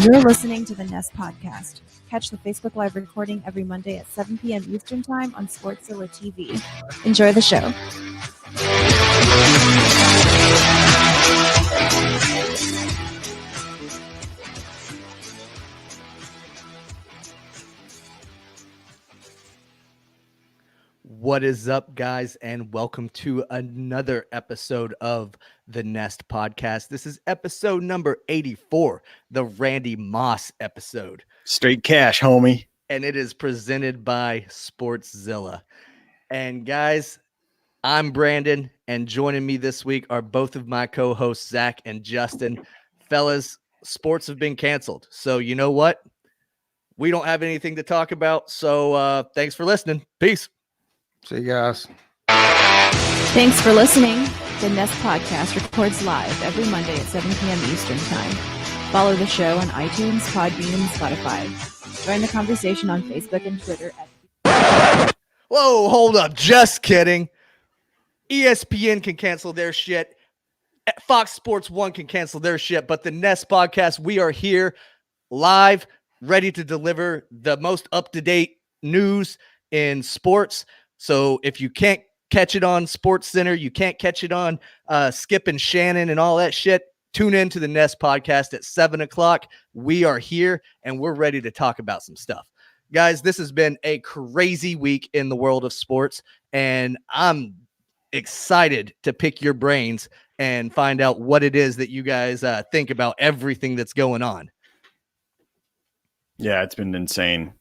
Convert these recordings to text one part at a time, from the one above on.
You're listening to the Nest Podcast. Catch the Facebook Live recording every Monday at 7 p.m. Eastern Time on Sportszilla TV. Enjoy the show. What is up, guys, and welcome to another episode of the Nest Podcast. This is episode number 84, the Randy Moss episode. Straight cash, homie. And it is presented by Sportszilla. And guys, I'm Brandon, and joining me this week are both of my co-hosts, Zach and Justin. Fellas, sports have been canceled. So you know what? We don't have anything to talk about. So thanks for listening. Peace. See you guys. Thanks for listening. The Nest Podcast records live every Monday at 7 p.m. Eastern Time. Follow the show on iTunes, Podbean, and Spotify. Join the conversation on Facebook and Twitter at... Whoa, hold up. Just kidding. ESPN can cancel their shit. Fox Sports 1 can cancel their shit. But the Nest Podcast, we are here live, ready to deliver the most up-to-date news in sports. So if you can't catch it on Sports Center, you can't catch it on Skip and Shannon and all that shit, tune in to the Nest Podcast at 7 o'clock. We are here, and we're ready to talk about some stuff. Guys, this has been a crazy week in the world of sports, and I'm excited to pick your brains and find out what it is that you guys think about everything that's going on. Yeah, it's been insane.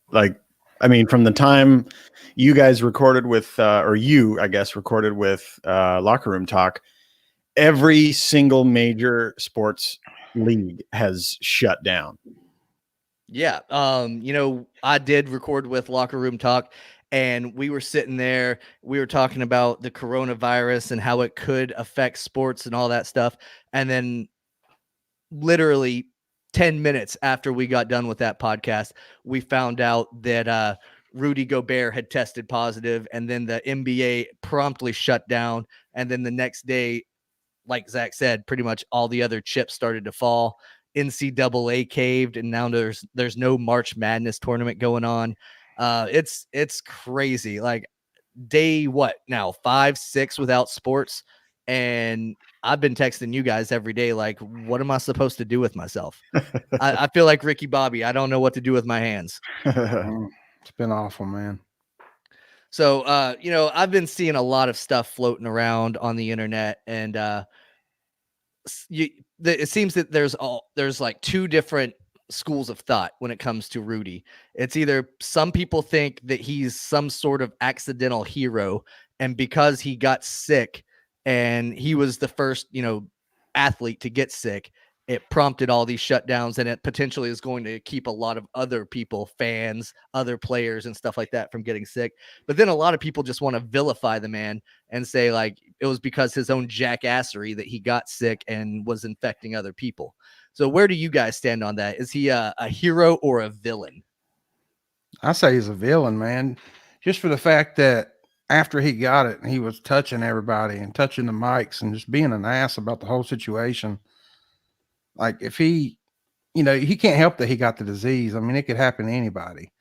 From the time you guys recorded with, recorded with Locker Room Talk, every single major sports league has shut down. Yeah. I did record with Locker Room Talk, and we were sitting there. We were talking about the coronavirus and how it could affect sports and all that stuff. And then literally 10 minutes after we got done with that podcast, we found out that Rudy Gobert had tested positive, and then the NBA promptly shut down. And then the next day, like Zach said, pretty much all the other chips started to fall. NCAA caved, and now there's no March Madness tournament going on. It's crazy. Like day 5, 6 without sports, and I've been texting you guys every day, like, what am I supposed to do with myself? I feel like Ricky Bobby. I don't know what to do with my hands. It's been awful, man. So, I've been seeing a lot of stuff floating around on the internet, and it seems that there's like two different schools of thought when it comes to Rudy. It's either some people think that he's some sort of accidental hero, and because he got sick and he was the first, athlete to get sick, it prompted all these shutdowns, and it potentially is going to keep a lot of other people, fans, other players and stuff like that from getting sick. But then a lot of people just want to vilify the man and say like it was because his own jackassery that he got sick and was infecting other people. So where do you guys stand on that? Is he a hero or a villain? I say he's a villain, man. Just for the fact that after he got it, he was touching everybody and touching the mics and just being an ass about the whole situation. Like if he can't help that he got the disease. I mean, it could happen to anybody,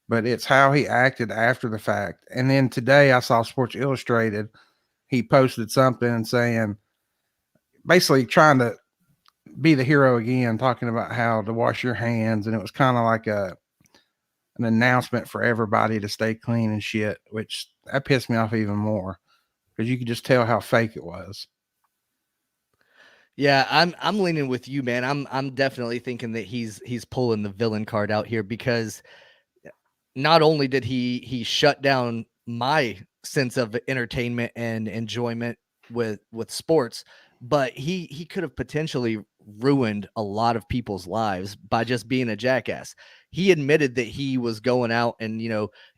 but it's how he acted after the fact. And then today I saw Sports Illustrated. He posted something saying, basically trying to be the hero again, talking about how to wash your hands. And it was kind of like an announcement for everybody to stay clean and shit, which that pissed me off even more because you could just tell how fake it was. Yeah, I'm leaning with you, man. I'm definitely thinking that he's pulling the villain card out here, because not only did he shut down my sense of entertainment and enjoyment with sports, but he could have potentially ruined a lot of people's lives by just being a jackass. He admitted that he was going out and,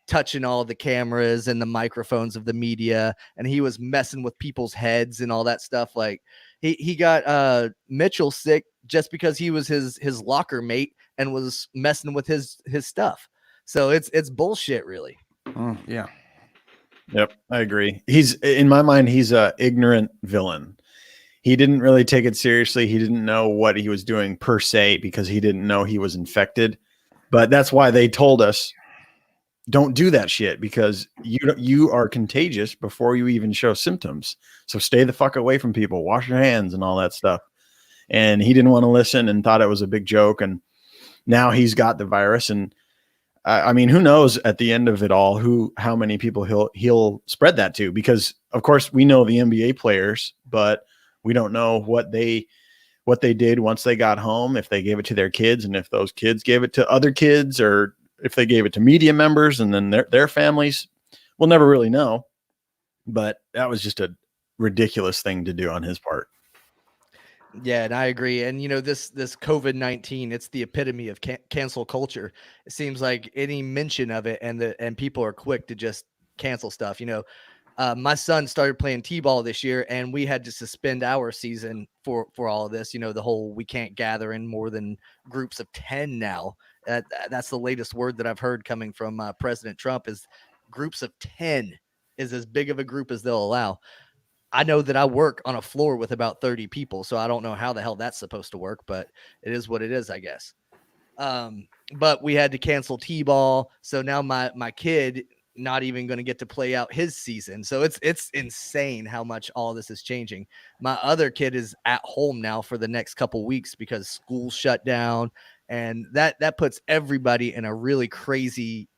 touching all the cameras and the microphones of the media, and he was messing with people's heads and all that stuff. Like he got Mitchell sick just because he was his locker mate and was messing with his stuff. So it's bullshit, really. Yeah. Yep, I agree. In my mind, he's a ignorant villain. he didn't really take it seriously. He didn't know what he was doing per se because he didn't know he was infected. But that's why they told us, don't do that shit because you are contagious before you even show symptoms. So stay the fuck away from people, wash your hands and all that stuff. And he didn't want to listen and thought it was a big joke. And now he's got the virus. And I mean, who knows at the end of it all, how many people he'll spread that to, because of course we know the NBA players, but we don't know what they did once they got home, if they gave it to their kids and if those kids gave it to other kids, or if they gave it to media members and then their families. We'll never really know, but that was just a ridiculous thing to do on his part. Yeah, and I agree. And this COVID-19, it's the epitome of cancel culture. It seems like any mention of it, and people are quick to just cancel stuff. My son started playing t-ball this year, and we had to suspend our season for all of this. The whole we can't gather in more than groups of 10 now. That's the latest word that I've heard coming from President Trump, is groups of 10 is as big of a group as they'll allow. I know that I work on a floor with about 30 people, so I don't know how the hell that's supposed to work, but it is what it is, I guess. But we had to cancel t-ball, so now my kid not even going to get to play out his season. So it's insane how much all this is changing. My other kid is at home now for the next couple weeks because school shut down, and that puts everybody in a really crazy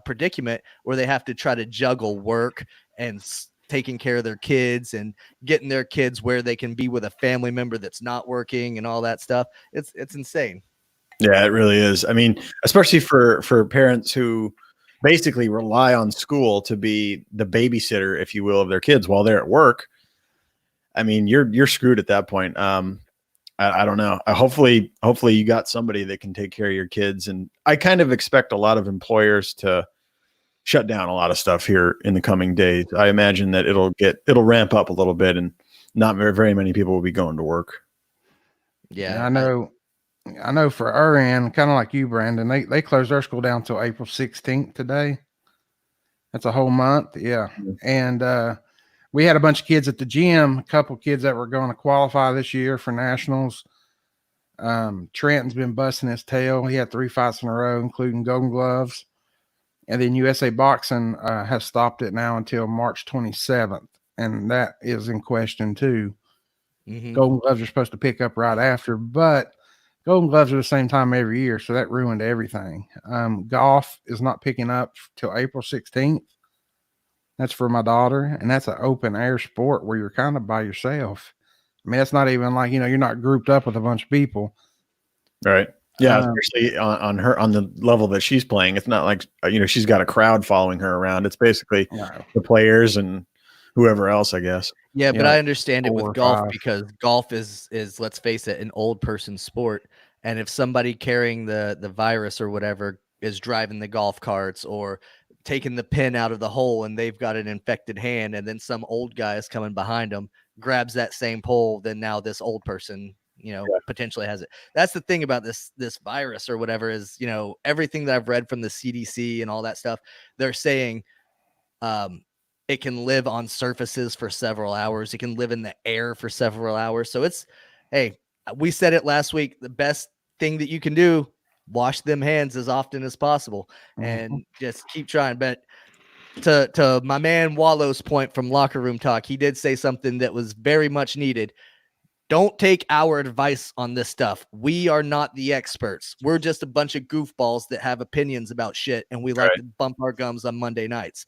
predicament where they have to try to juggle work and taking care of their kids and getting their kids where they can be with a family member that's not working and all that stuff. It's insane. Yeah, it really is. I mean, especially for parents who basically rely on school to be the babysitter, if you will, of their kids while they're at work. I mean, you're screwed at that point. I don't know. Hopefully you got somebody that can take care of your kids. And I kind of expect a lot of employers to shut down a lot of stuff here in the coming days. I imagine that it'll ramp up a little bit, and not very many people will be going to work. Yeah, I know for our end, kind of like you, Brandon, they closed their school down till April 16th today. That's a whole month. Yeah. And we had a bunch of kids at the gym, a couple kids that were going to qualify this year for nationals. Trenton's been busting his tail. He had 3 fights in a row, including Golden Gloves. And then USA Boxing has stopped it now until March 27th. And that is in question too. Mm-hmm. Golden Gloves are supposed to pick up right after, but Golden Gloves are the same time every year, so that ruined everything. Golf is not picking up till April 16th. That's for my daughter, and that's an open air sport where you're kind of by yourself. I mean, it's not even like, you're not grouped up with a bunch of people. Right. Yeah, especially on the level that she's playing. It's not like, she's got a crowd following her around. It's basically the players and whoever else, I guess. Yeah, but I understand it with golf because golf is let's face it, an old person sport. And if somebody carrying the virus or whatever is driving the golf carts or taking the pin out of the hole and they've got an infected hand, and then some old guy is coming behind them, grabs that same pole, then now this old person, potentially has it. That's the thing about this virus or whatever is, everything that I've read from the CDC and all that stuff, they're saying, it can live on surfaces for several hours. It can live in the air for several hours. So hey, we said it last week. The best thing that you can do, wash them hands as often as possible and just keep trying. But to my man Wallow's point from Locker Room Talk, he did say something that was very much needed. Don't take our advice on this stuff. We are not the experts. We're just a bunch of goofballs that have opinions about shit, and we like to bump our gums on Monday nights.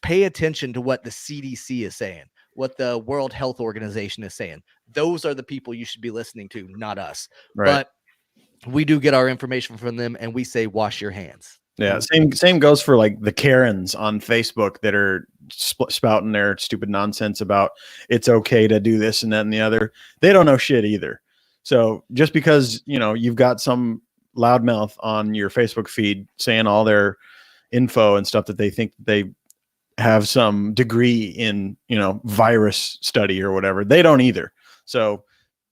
Pay attention to what the CDC is saying, what the World Health Organization is saying. Those are the people you should be listening to, not us. Right. But we do get our information from them, and we say, wash your hands. Yeah, same goes for like the Karens on Facebook that are spouting their stupid nonsense about it's okay to do this and that and the other. They don't know shit either. So just because, you've got some loudmouth on your Facebook feed saying all their info and stuff that they think they have some degree in, virus study or whatever, they don't either. So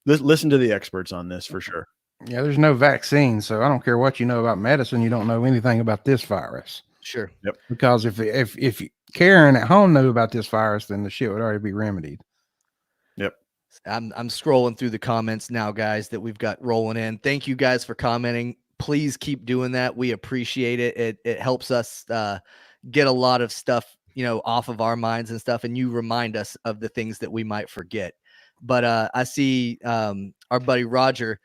listen to the experts on this for sure. Yeah, there's no vaccine, so I don't care what you know about medicine. You don't know anything about this virus. Sure. Yep. Because if Karen at home knew about this virus, then the shit would already be remedied. Yep. I'm scrolling through the comments now, guys, that we've got rolling in. Thank you guys for commenting. Please keep doing that. We appreciate it. It helps us get a lot of stuff, off of our minds and stuff. And you remind us of the things that we might forget. But I see our buddy Roger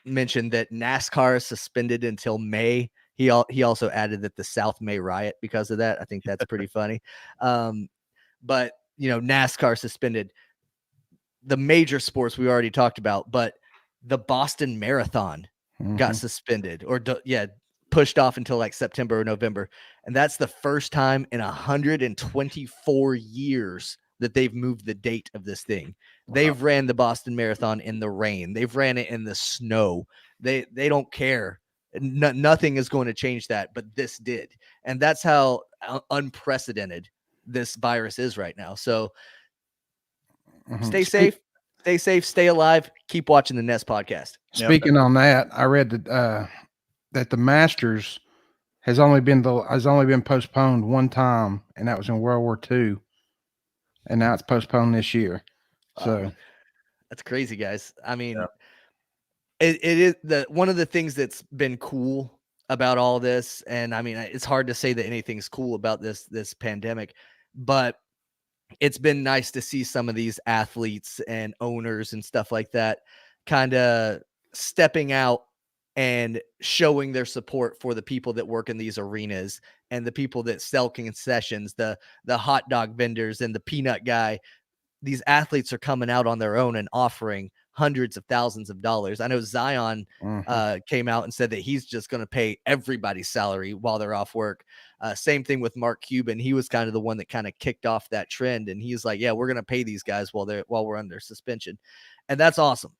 mentioned that NASCAR is suspended until May. He also added that the South May riot because of that. I think that's pretty funny. But NASCAR suspended. The major sports we already talked about, but the Boston Marathon got suspended or pushed off until like September or November. And that's the first time in 124 years that they've moved the date of this thing. Wow. They've ran the Boston Marathon in the rain. They've ran it in the snow. They don't care. Nothing is going to change that, but this did. And that's how unprecedented this virus is right now. So stay safe, stay alive. Keep watching the Nest podcast. Speaking on that, I read that the Masters has only been postponed one time, and that was in World War II, and now it's postponed this year. So that's crazy, guys. I mean, it is one of the things that's been cool about all this, and I mean, it's hard to say that anything's cool about this pandemic, but it's been nice to see some of these athletes and owners and stuff like that kind of stepping out and showing their support for the people that work in these arenas and the people that sell concessions, the hot dog vendors and the peanut guy. These athletes are coming out on their own and offering hundreds of thousands of dollars. I know Zion came out and said that he's just going to pay everybody's salary while they're off work. Same thing with Mark Cuban. He was kind of the one that kind of kicked off that trend. And he's like, yeah, we're going to pay these guys while we're under suspension. And that's awesome.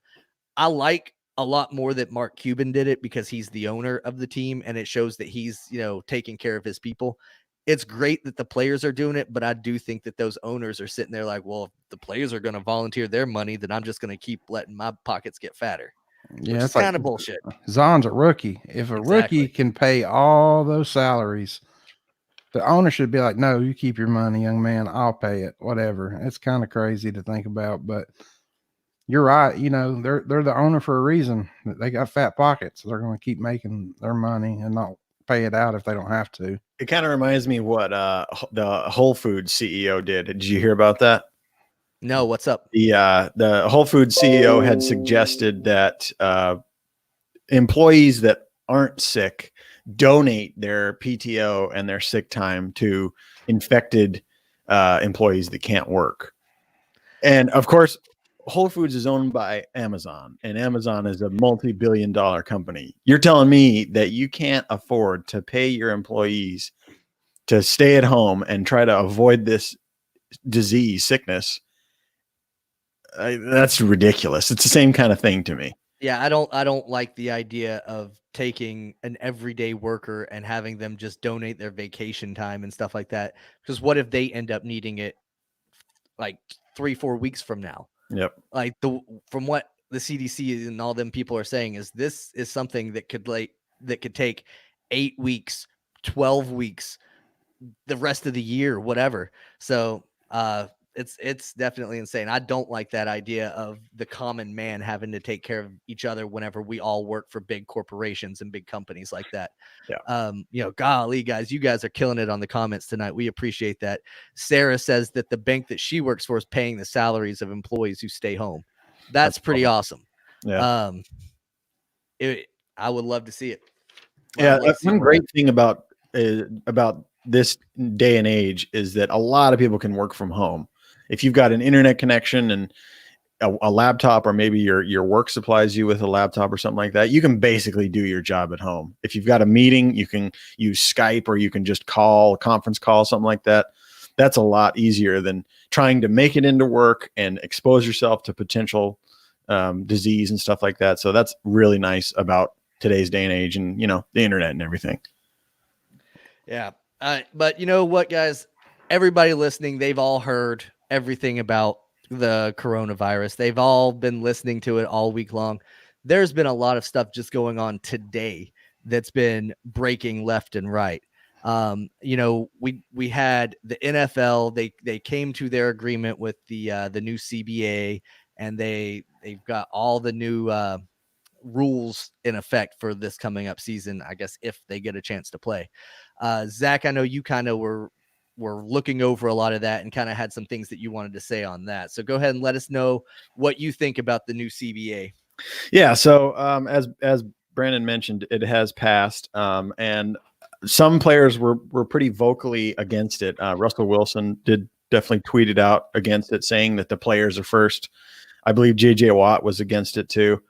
I like a lot more that Mark Cuban did it because he's the owner of the team and it shows that he's, taking care of his people. It's great that the players are doing it, but I do think that those owners are sitting there like, well, if the players are going to volunteer their money, then I'm just going to keep letting my pockets get fatter. Yeah, it's kind of bullshit. Zion's a rookie. If a rookie can pay all those salaries, the owner should be like, no, you keep your money, young man. I'll pay it, whatever. It's kind of crazy to think about, but you're right. They're the owner for a reason. They got fat pockets. They're going to keep making their money and not pay it out if they don't have to. It kind of reminds me of what the Whole Foods CEO did. Did you hear about that? No, what's up? The Whole Foods CEO had suggested that employees that aren't sick donate their PTO and their sick time to infected employees that can't work. And of course, Whole Foods is owned by Amazon, and Amazon is a multi-billion-dollar company. You're telling me that you can't afford to pay your employees to stay at home and try to avoid this sickness. That's ridiculous. It's the same kind of thing to me. Yeah, I don't like the idea of taking an everyday worker and having them just donate their vacation time and stuff like that. Because what if they end up needing it like 3-4 weeks from now? Yep. Like from what the CDC and all them people are saying is this is something that could take 8 weeks, 12 weeks, the rest of the year, whatever. So it's definitely insane. I don't like that idea of the common man having to take care of each other whenever we all work for big corporations and big companies like that. Yeah. Golly, guys, you guys are killing it on the comments tonight. We appreciate that. Sarah says that the bank that she works for is paying the salaries of employees who stay home. That's pretty awesome. Yeah. I would love to see it. One great thing about this day and age is that a lot of people can work from home. If you've got an internet connection and a laptop, or maybe your work supplies you with a laptop or something like that, you can basically do your job at home. If you've got a meeting, you can use Skype, or you can just conference call, something like that. That's a lot easier than trying to make it into work and expose yourself to potential disease and stuff like that. So that's really nice about today's day and age, and the internet and everything. Yeah. But you know what, guys, everybody listening, they've all heard everything about the coronavirus. They've all been listening to it all week long. There's been a lot of stuff just going on today that's been breaking left and right. We had the NFL, they came to their agreement with the new CBA, and they've got all the new rules in effect for this coming up season, I guess, if they get a chance to play. Zach, I know you kind of were looking over a lot of that and kind of had some things that you wanted to say on that. So go ahead and let us know what you think about the new CBA. Yeah. So as Brandon mentioned, it has passed, and some players were pretty vocally against it. Russell Wilson did definitely tweeted out against it, saying that the players are first. I believe JJ Watt was against it too.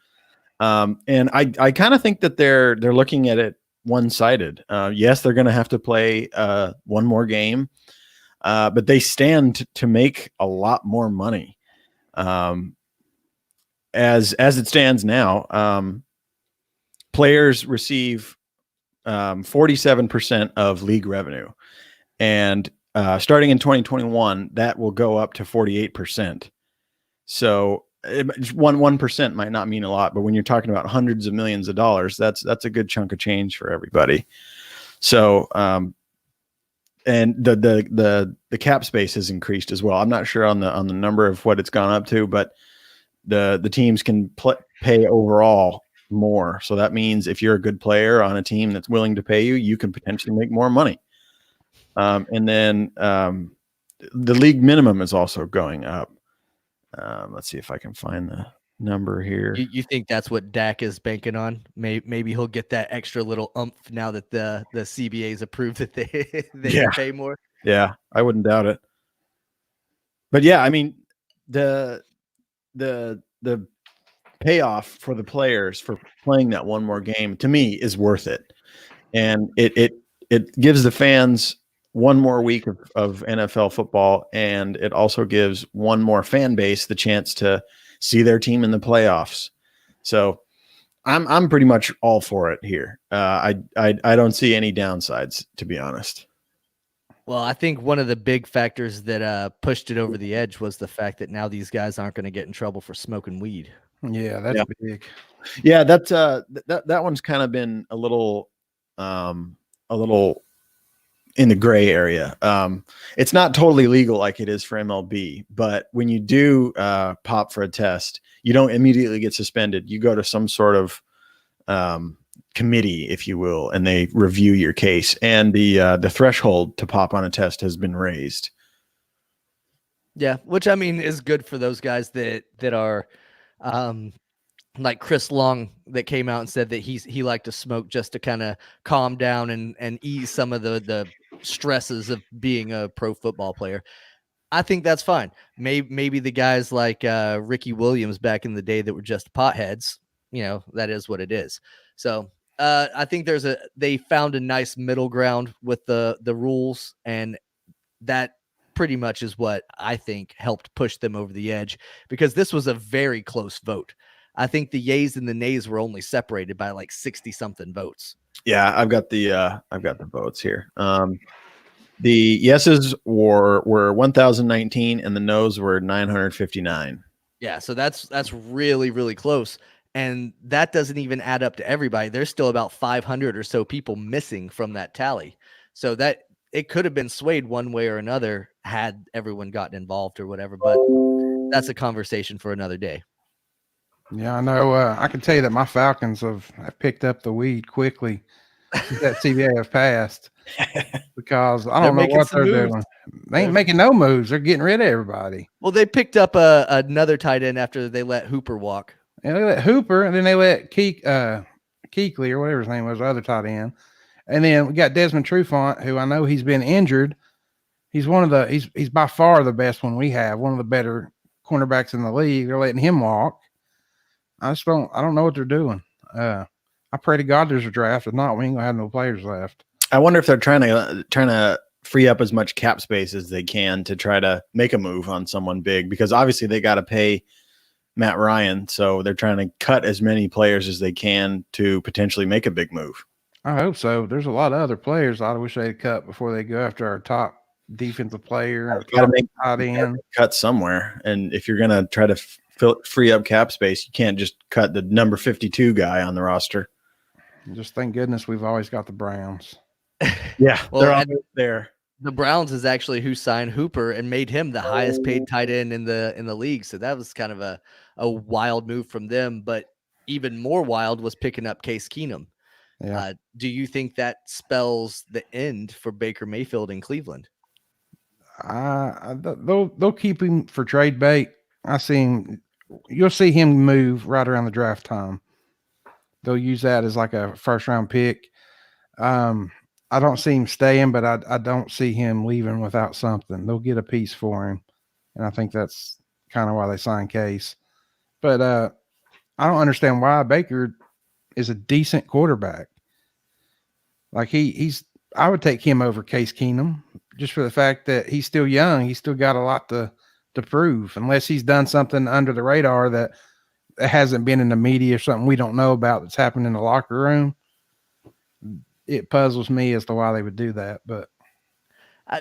And I kind of think that they're looking at it one-sided. Yes, they're going to have to play one more game, but they stand to make a lot more money. As it stands now, players receive 47% of league revenue, and starting in 2021, that will go up to 48%. So 1% might not mean a lot, but when you're talking about hundreds of millions of dollars, that's a good chunk of change for everybody. So, and the cap space has increased as well. I'm not sure on the number of what it's gone up to, but the teams can pay overall more. So that means if you're a good player on a team that's willing to pay you, you can potentially make more money. And then the league minimum is also going up. Let's see if I can find the number here. You think that's what Dak is banking on? Maybe he'll get that extra little umph now that the CBA's approved that they can pay more. Yeah, I wouldn't doubt it. But yeah, I mean, the payoff for the players for playing that one more game, to me, is worth it. And it gives the fans one more week of NFL football, and it also gives one more fan base the chance to see their team in the playoffs. So I'm pretty much all for it here. I don't see any downsides, to be honest. Well, I think one of the big factors that pushed it over the edge was the fact that now these guys aren't going to get in trouble for smoking weed. Yeah, that's big. Yeah, that's that one's kind of been a little in the gray area. It's not totally legal like it is for MLB, but when you do pop for a test, you don't immediately get suspended. You go to some sort of committee, if you will, and they review your case. And the threshold to pop on a test has been raised. Yeah, which I mean is good for those guys that are like Chris Long, that came out and said that he liked to smoke just to kind of calm down and ease some of the stresses of being a pro football player. I think that's fine. Maybe the guys like Ricky Williams back in the day that were just potheads, that is what it is. So I think they found a nice middle ground with the rules, and that pretty much is what I think helped push them over the edge, because this was a very close vote. I think the yays and the nays were only separated by like 60 something votes. Yeah, I've got the votes here. The yeses were 1,019 and the noes were 959. Yeah, so that's really, really close. And that doesn't even add up to everybody. There's still about 500 or so people missing from that tally. So that it could have been swayed one way or another had everyone gotten involved or whatever. But that's a conversation for another day. Yeah, I know. I can tell you that my Falcons have picked up the weed quickly since that CBA has passed, because I don't know what they're doing. They ain't making no moves. They're getting rid of everybody. Well, they picked up another tight end after they let Hooper walk. And they let Hooper, and then they let Kuechly or whatever his name was, the other tight end. And then we got Desmond Trufant, who I know he's been injured. He's he's by far the best one we have, one of the better cornerbacks in the league. They're letting him walk. I don't know what they're doing. I pray to God there's a draft. If not, we ain't gonna have no players left. I wonder if they're trying to free up as much cap space as they can to try to make a move on someone big, because obviously they got to pay Matt Ryan. So they're trying to cut as many players as they can to potentially make a big move. I hope so. There's a lot of other players I wish they'd cut before they go after our top defensive player. Got to make cut somewhere. And if you're going to try to free up cap space, you can't just cut the number 52 guy on the roster. Just thank goodness we've always got the Browns. Yeah, well, they're always there. the Browns is actually who signed Hooper and made him the highest paid tight end in the league. So that was kind of a wild move from them. But even more wild was picking up Case Keenum. Yeah. Do you think that spells the end for Baker Mayfield in Cleveland? They'll keep him for trade bait. I see him. You'll see him move right around the draft time. They'll use that as like a first round pick. I don't see him staying, but I don't see him leaving without something. They'll get a piece for him, and I think that's kind of why they signed Case. But I don't understand why Baker is a decent quarterback. Like he's I would take him over Case Keenum just for the fact that he's still young. He's still got a lot to prove, unless he's done something under the radar that hasn't been in the media or something we don't know about that's happened in the locker room. It puzzles me as to why they would do that, but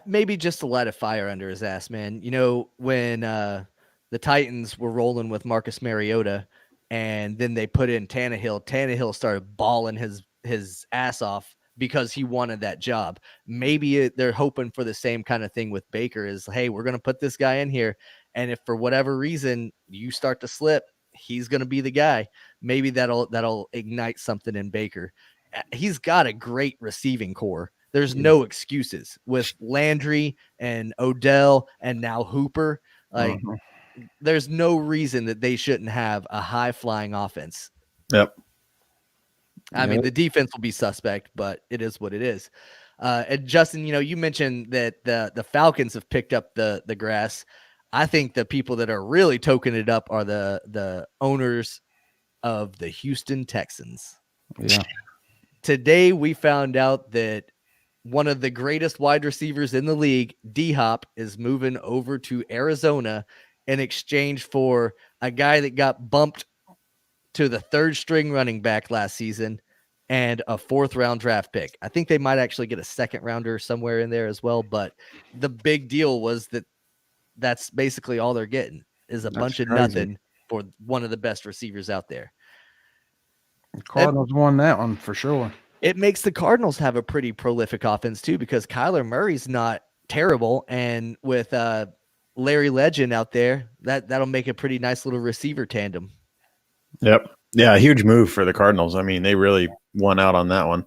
maybe just to light a fire under his ass, man. You know, when the Titans were rolling with Marcus Mariota and then they put in Tannehill started balling his ass off because he wanted that job. Maybe they're hoping for the same kind of thing with Baker is, hey, we're going to put this guy in here. And if for whatever reason you start to slip, he's going to be the guy. Maybe that'll ignite something in Baker. He's got a great receiving core. There's no excuses with Landry and Odell and now Hooper. Like there's no reason that they shouldn't have a high flying offense. Yep. I mean, the defense will be suspect, but it is what it is. And Justin, you know, you mentioned that the Falcons have picked up the grass. I think the people that are really toking it up are the owners of the Houston Texans. Yeah. Today we found out that one of the greatest wide receivers in the league, D-Hop, is moving over to Arizona in exchange for a guy that got bumped to the third string running back last season and a 4th round draft pick. I think they might actually get a 2nd rounder somewhere in there as well. But the big deal was that's basically all they're getting is a bunch of nothing for one of the best receivers out there. The Cardinals won that one for sure. It makes the Cardinals have a pretty prolific offense too, because Kyler Murray's not terrible. And with Larry Legend out there, that'll make a pretty nice little receiver tandem. Yep. Yeah, huge move for the Cardinals. I mean, they really won out on that one.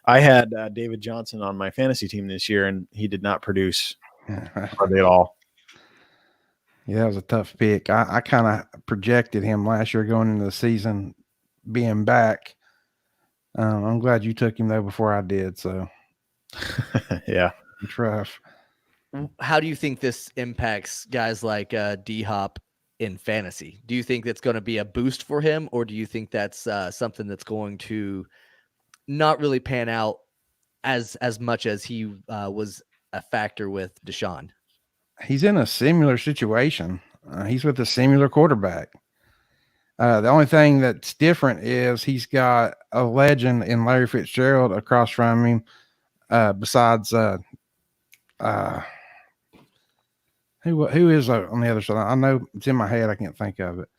I had David Johnson on my fantasy team this year, and he did not produce hardly at all. Yeah, that was a tough pick. I kind of projected him last year going into the season being back. I'm glad you took him, though, before I did. So, yeah. It's rough. How do you think this impacts guys like D-Hop in fantasy? Do you think that's going to be a boost for him, or do you think that's something that's going to not really pan out as much as he was a factor with Deshaun? He's in a similar situation. He's with a similar quarterback. The only thing that's different is he's got a legend in Larry Fitzgerald across from him. Besides, who is on the other side? I know it's in my head. I can't think of it.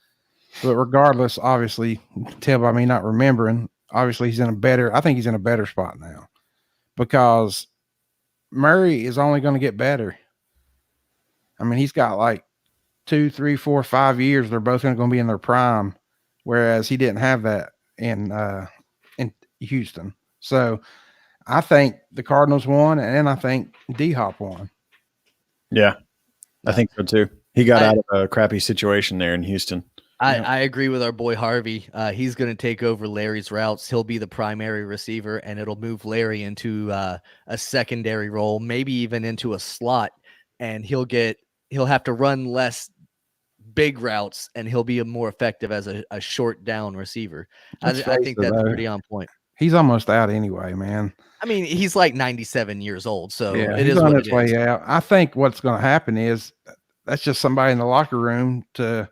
But regardless, obviously, you can tell by me not remembering. Obviously, I think he's in a better spot now because Murray is only going to get better. I mean, he's got like 2, 3, 4, 5 years. They're both going to be in their prime, whereas he didn't have that in Houston. So I think the Cardinals won, and I think D-Hop won. Yeah, I think so too. He got out of a crappy situation there in Houston. I agree with our boy Harvey. He's going to take over Larry's routes. He'll be the primary receiver, and it'll move Larry into a secondary role, maybe even into a slot, and he'll have to run less big routes, and he'll be more effective as a short down receiver. I think that's pretty on point. He's almost out anyway, man. I mean, he's like 97 years old, so yeah, it is on what his way out. I think what's going to happen is that's just somebody in the locker room to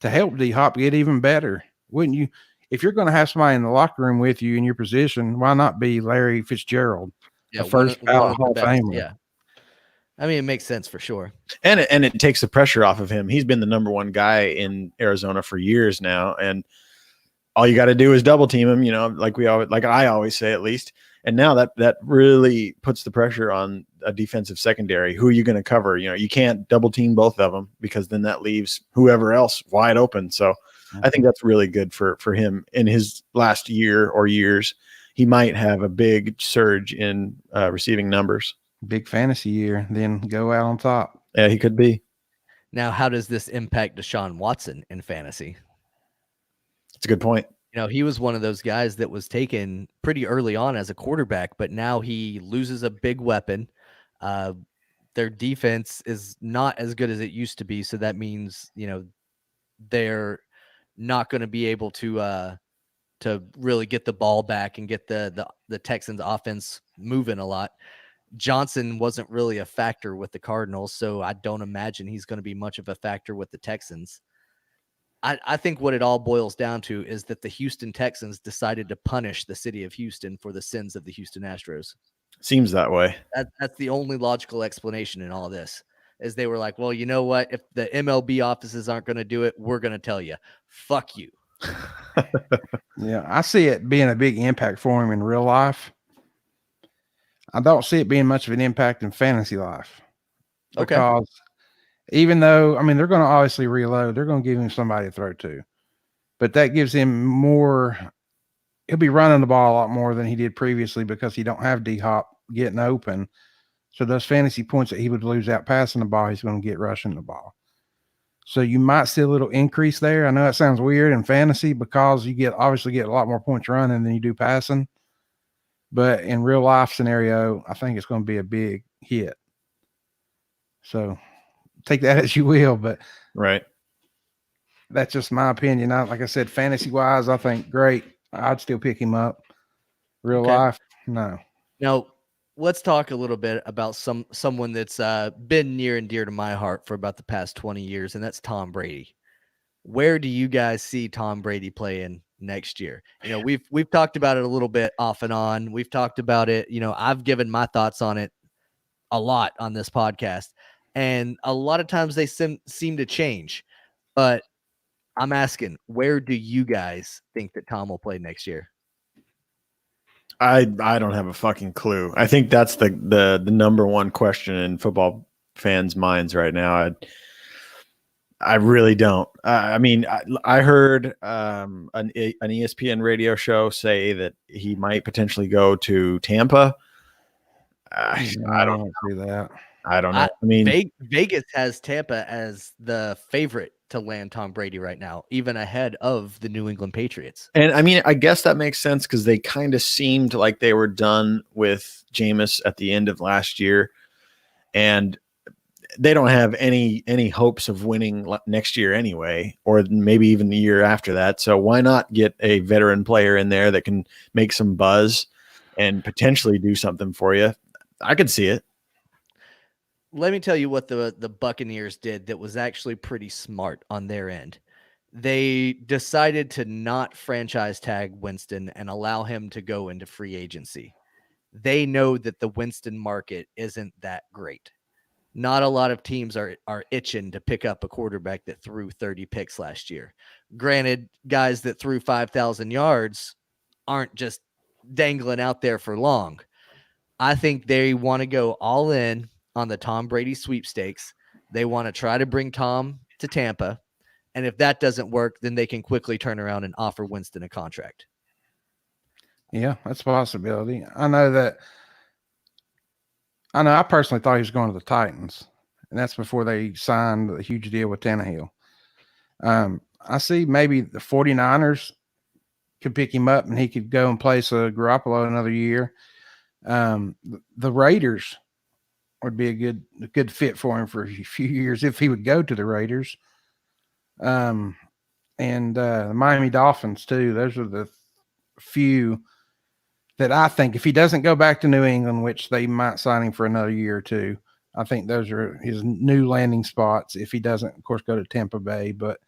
help D-Hop get even better. Wouldn't you? If you're going to have somebody in the locker room with you in your position, why not be Larry Fitzgerald, the first ballot Hall of Famer? Yeah. I mean, it makes sense for sure. And it takes the pressure off of him. He's been the number one guy in Arizona for years now. And all you got to do is double team him, like I always say, at least. And now that really puts the pressure on a defensive secondary. Who are you going to cover? You can't double team both of them, because then that leaves whoever else wide open. So I think that's really good for him in his last year or years. He might have a big surge in receiving numbers. Big fantasy year, then go out on top. Yeah, he could be. Now, how does this impact Deshaun Watson in fantasy? That's a good point. He was one of those guys that was taken pretty early on as a quarterback, but now he loses a big weapon. Their defense is not as good as it used to be. So that means, they're not going to be able to really get the ball back and get the Texans offense moving a lot. Johnson wasn't really a factor with the Cardinals, so I don't imagine he's going to be much of a factor with the Texans. I think what it all boils down to is that the Houston Texans decided to punish the city of Houston for the sins of the Houston Astros. Seems that way. That's the only logical explanation in all this, is they were like, well, you know what? If the MLB offices aren't going to do it, we're going to tell you, fuck you. Yeah, I see it being a big impact for him in real life. I don't see it being much of an impact in fantasy life. Okay. Because even though, they're going to obviously reload, they're going to give him somebody to throw to. But that gives him more. He'll be running the ball a lot more than he did previously, because he don't have D-Hop getting open. So those fantasy points that he would lose out passing the ball, he's going to get rushing the ball. So you might see a little increase there. I know that sounds weird in fantasy, because you obviously get a lot more points running than you do passing. But in real life scenario, I think it's going to be a big hit. So take that as you will, but right. That's just my opinion. Like I said, fantasy wise, I think great. I'd still pick him up. Real life, no. Now, let's talk a little bit about someone that's been near and dear to my heart for about the past 20 years, and that's Tom Brady. Where do you guys see Tom Brady playing next year? We've talked about it a little bit off and on. We've talked about it. I've given my thoughts on it a lot on this podcast, and a lot of times they seem to change. But I'm asking, where do you guys think that Tom will play next year? I don't have a fucking clue. I think that's the number one question in football fans' minds right now. I really don't. I heard an ESPN radio show say that he might potentially go to Tampa. I don't see that. I don't know. Vegas has Tampa as the favorite to land Tom Brady right now, even ahead of the New England Patriots. And I guess that makes sense, because they kind of seemed like they were done with Jameis at the end of last year, and they don't have any hopes of winning next year anyway, or maybe even the year after that. So why not get a veteran player in there that can make some buzz and potentially do something for you? I could see it. Let me tell you what the Buccaneers did that was actually pretty smart on their end. They decided to not franchise tag Winston and allow him to go into free agency. They know that the Winston market isn't that great. Not a lot of teams are itching to pick up a quarterback that threw 30 picks last year. Granted, guys that threw 5,000 yards aren't just dangling out there for long. I think they want to go all in on the Tom Brady sweepstakes. They want to try to bring Tom to Tampa. And if that doesn't work, then they can quickly turn around and offer Winston a contract. Yeah, that's a possibility. I personally thought he was going to the Titans, and that's before they signed the huge deal with Tannehill. I see maybe the 49ers could pick him up and he could go and place a Garoppolo another year. The Raiders would be a good fit for him for a few years if he would go to the Raiders. And the Miami Dolphins too. Those are the few that I think, if he doesn't go back to New England, which they might sign him for another year or two, I think those are his new landing spots. If he doesn't, of course, go to Tampa Bay, but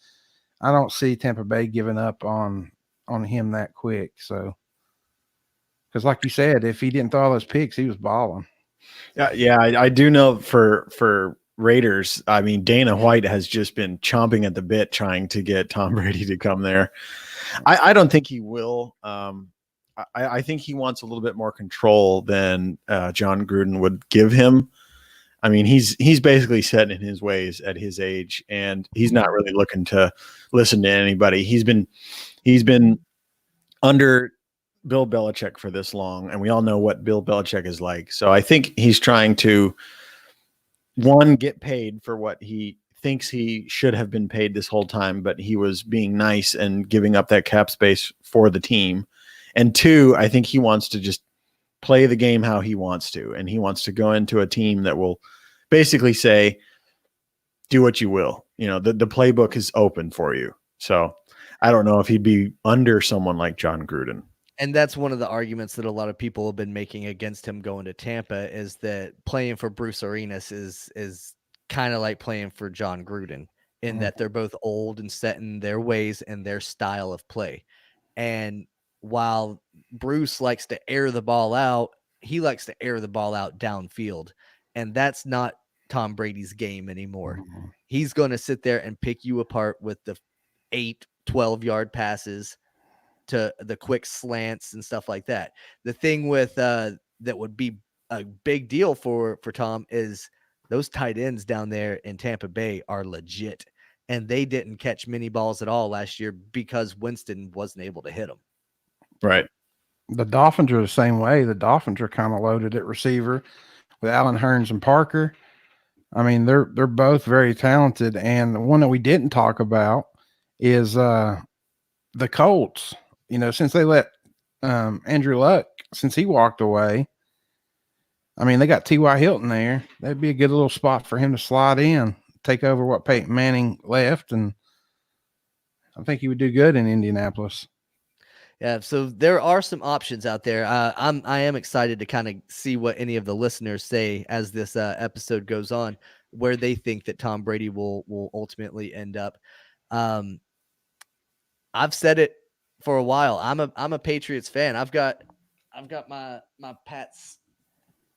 I don't see Tampa Bay giving up on him that quick. So, because like you said, if he didn't throw all those picks, he was balling. Yeah, I do know for Raiders, Dana White has just been chomping at the bit trying to get Tom Brady to come there. I don't think he will. I think he wants a little bit more control than John Gruden would give him. I mean, he's basically set in his ways at his age, and he's not really looking to listen to anybody. He's been under Bill Belichick for this long, and we all know what Bill Belichick is like. So I think he's trying to, one, get paid for what he thinks he should have been paid this whole time, but he was being nice and giving up that cap space for the team. And two, I think he wants to just play the game how he wants to, and he wants to go into a team that will basically say, do what you will. You know, the playbook is open for you. So I don't know if he'd be under someone like John Gruden. And that's one of the arguments that a lot of people have been making against him going to Tampa, is that playing for Bruce Arenas is kind of like playing for John Gruden, in that they're both old and set in their ways and their style of play. And while Bruce likes to air the ball out, he likes to air the ball out downfield. And that's not Tom Brady's game anymore. He's going to sit there and pick you apart with the 12-yard passes to the quick slants and stuff like that. The thing with that would be a big deal for Tom is those tight ends down there in Tampa Bay are legit, and they didn't catch many balls at all last year because Winston wasn't able to hit them. Right. The Dolphins are the same way. The Dolphins are kind of loaded at receiver with Allen Hurns and Parker. I mean, they're both very talented. And the one that we didn't talk about is the Colts. You know, since they let Andrew Luck, since he walked away, I mean, they got T.Y. Hilton there. That'd be a good little spot for him to slide in, take over what Peyton Manning left, and I think he would do good in Indianapolis. Yeah, so there are some options out there. I am excited to kind of see what any of the listeners say as this episode goes on, where they think that Tom Brady will ultimately end up. I've said it for a while. I'm a Patriots fan. I've got my Pats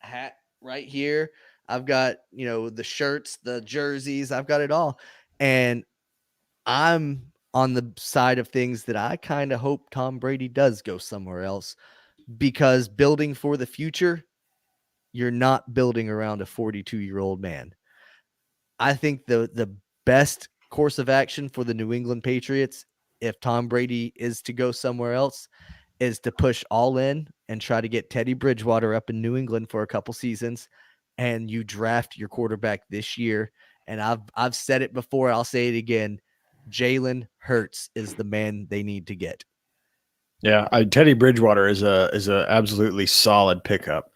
hat right here. I've got, you know, the shirts, the jerseys, I've got it all. And I'm on the side of things that I kind of hope Tom Brady does go somewhere else, because building for the future, you're not building around a 42-year-old man. I think the best course of action for the New England Patriots, if Tom Brady is to go somewhere else, is to push all in and try to get Teddy Bridgewater up in New England for a couple seasons, and you draft your quarterback this year. And I've said it before, I'll say it again. Jalen Hurts is the man they need to get. Yeah, Teddy Bridgewater is a absolutely solid pickup.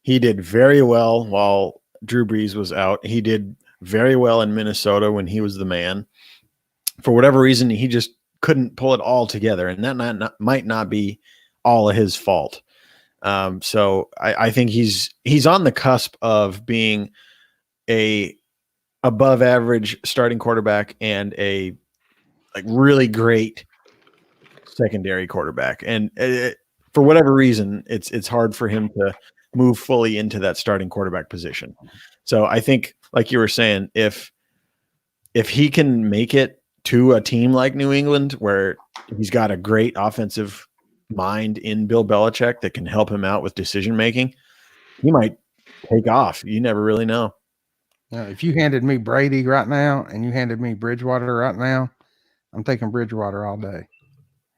He did very well while Drew Brees was out. He did very well in Minnesota when he was the man. For whatever reason, he just couldn't pull it all together, and that might not be all of his fault. So I think he's on the cusp of being a above average starting quarterback and a really great secondary quarterback. And for whatever reason, it's hard for him to move fully into that starting quarterback position. So I think, like you were saying, if he can make it to a team like New England, where he's got a great offensive mind in Bill Belichick that can help him out with decision making, he might take off. You never really know. If you handed me Brady right now and you handed me Bridgewater right now, I'm taking Bridgewater all day.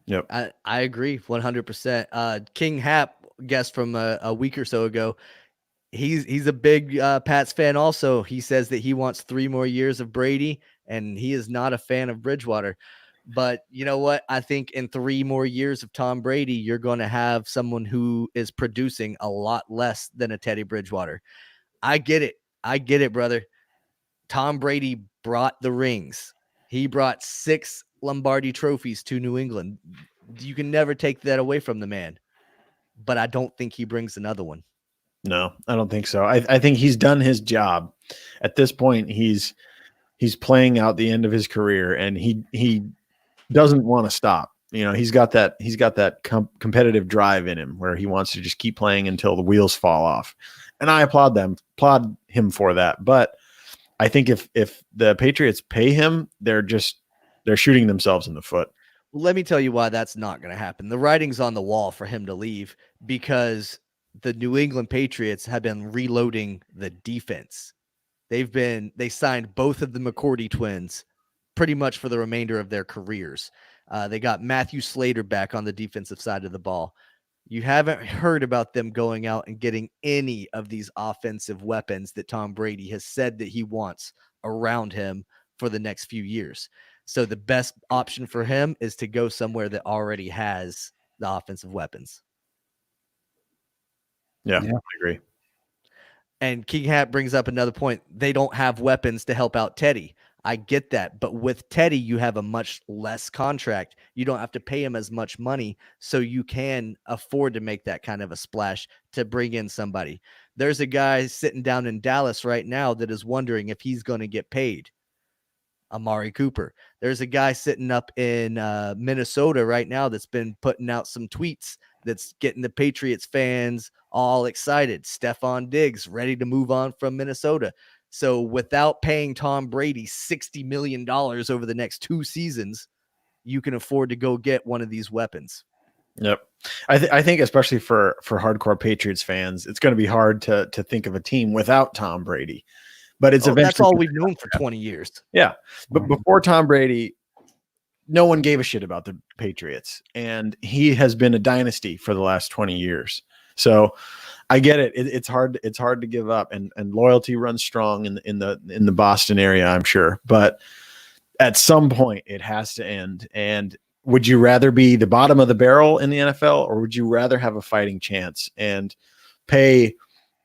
Yep. I agree 100%. King Hap, guest from a week or so ago, he's a big Pats fan also. He says that he wants 3 more years of Brady, and he is not a fan of Bridgewater. But you know what? I think in 3 more years of Tom Brady, you're going to have someone who is producing a lot less than a Teddy Bridgewater. I get it, brother. Tom Brady brought the rings. He brought 6 Lombardi trophies to New England. You can never take that away from the man. But I don't think he brings another one. No, I don't think so. I think he's done his job. At this point, he's playing out the end of his career, and he doesn't want to stop. You know, he's got that competitive drive in him where he wants to just keep playing until the wheels fall off. And I applaud him for that. But I think if the Patriots pay him, they're shooting themselves in the foot. Let me tell you why that's not going to happen. The writing's on the wall for him to leave because the New England Patriots have been reloading the defense. They signed both of the McCourty twins pretty much for the remainder of their careers. They got Matthew Slater back on the defensive side of the ball. You haven't heard about them going out and getting any of these offensive weapons that Tom Brady has said that he wants around him for the next few years. So the best option for him is to go somewhere that already has the offensive weapons. Yeah. I agree. And King Hat brings up another point. They don't have weapons to help out Teddy. I get that. But with Teddy, you have a much less contract. You don't have to pay him as much money. So you can afford to make that kind of a splash to bring in somebody. There's a guy sitting down in Dallas right now that is wondering if he's going to get paid. Amari Cooper. There's a guy sitting up in Minnesota right now that's been putting out some tweets that's getting the Patriots fans all excited. Stephon Diggs ready to move on from Minnesota. So without paying Tom Brady $60 million over the next 2 seasons, you can afford to go get one of these weapons. Yep. I think especially for hardcore Patriots fans, it's going to be hard to think of a team without Tom Brady. But it's eventually that's all we've known for 20 years. Yeah. But before Tom Brady, no one gave a shit about the Patriots, and he has been a dynasty for the last 20 years. So I get it. It's hard to give up, and loyalty runs strong in the Boston area, I'm sure. But at some point it has to end. And would you rather be the bottom of the barrel in the NFL, or would you rather have a fighting chance and pay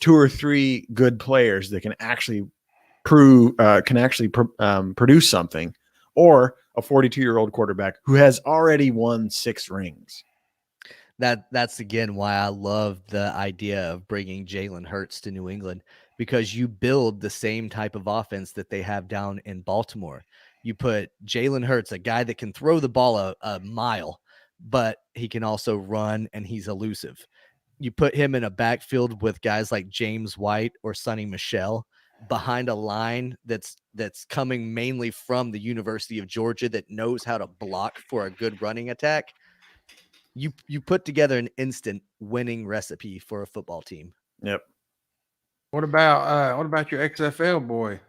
2 or 3 good players that can actually produce something, or a 42-year-old quarterback who has already won 6 rings? That's again why I love the idea of bringing Jalen Hurts to New England, because you build the same type of offense that they have down in Baltimore. You put Jalen Hurts, a guy that can throw the ball a mile, but he can also run and he's elusive. You put him in a backfield with guys like James White or Sonny Michel behind a line that's coming mainly from the University of Georgia that knows how to block for a good running attack. You put together an instant winning recipe for a football team. Yep. What about your XFL boy?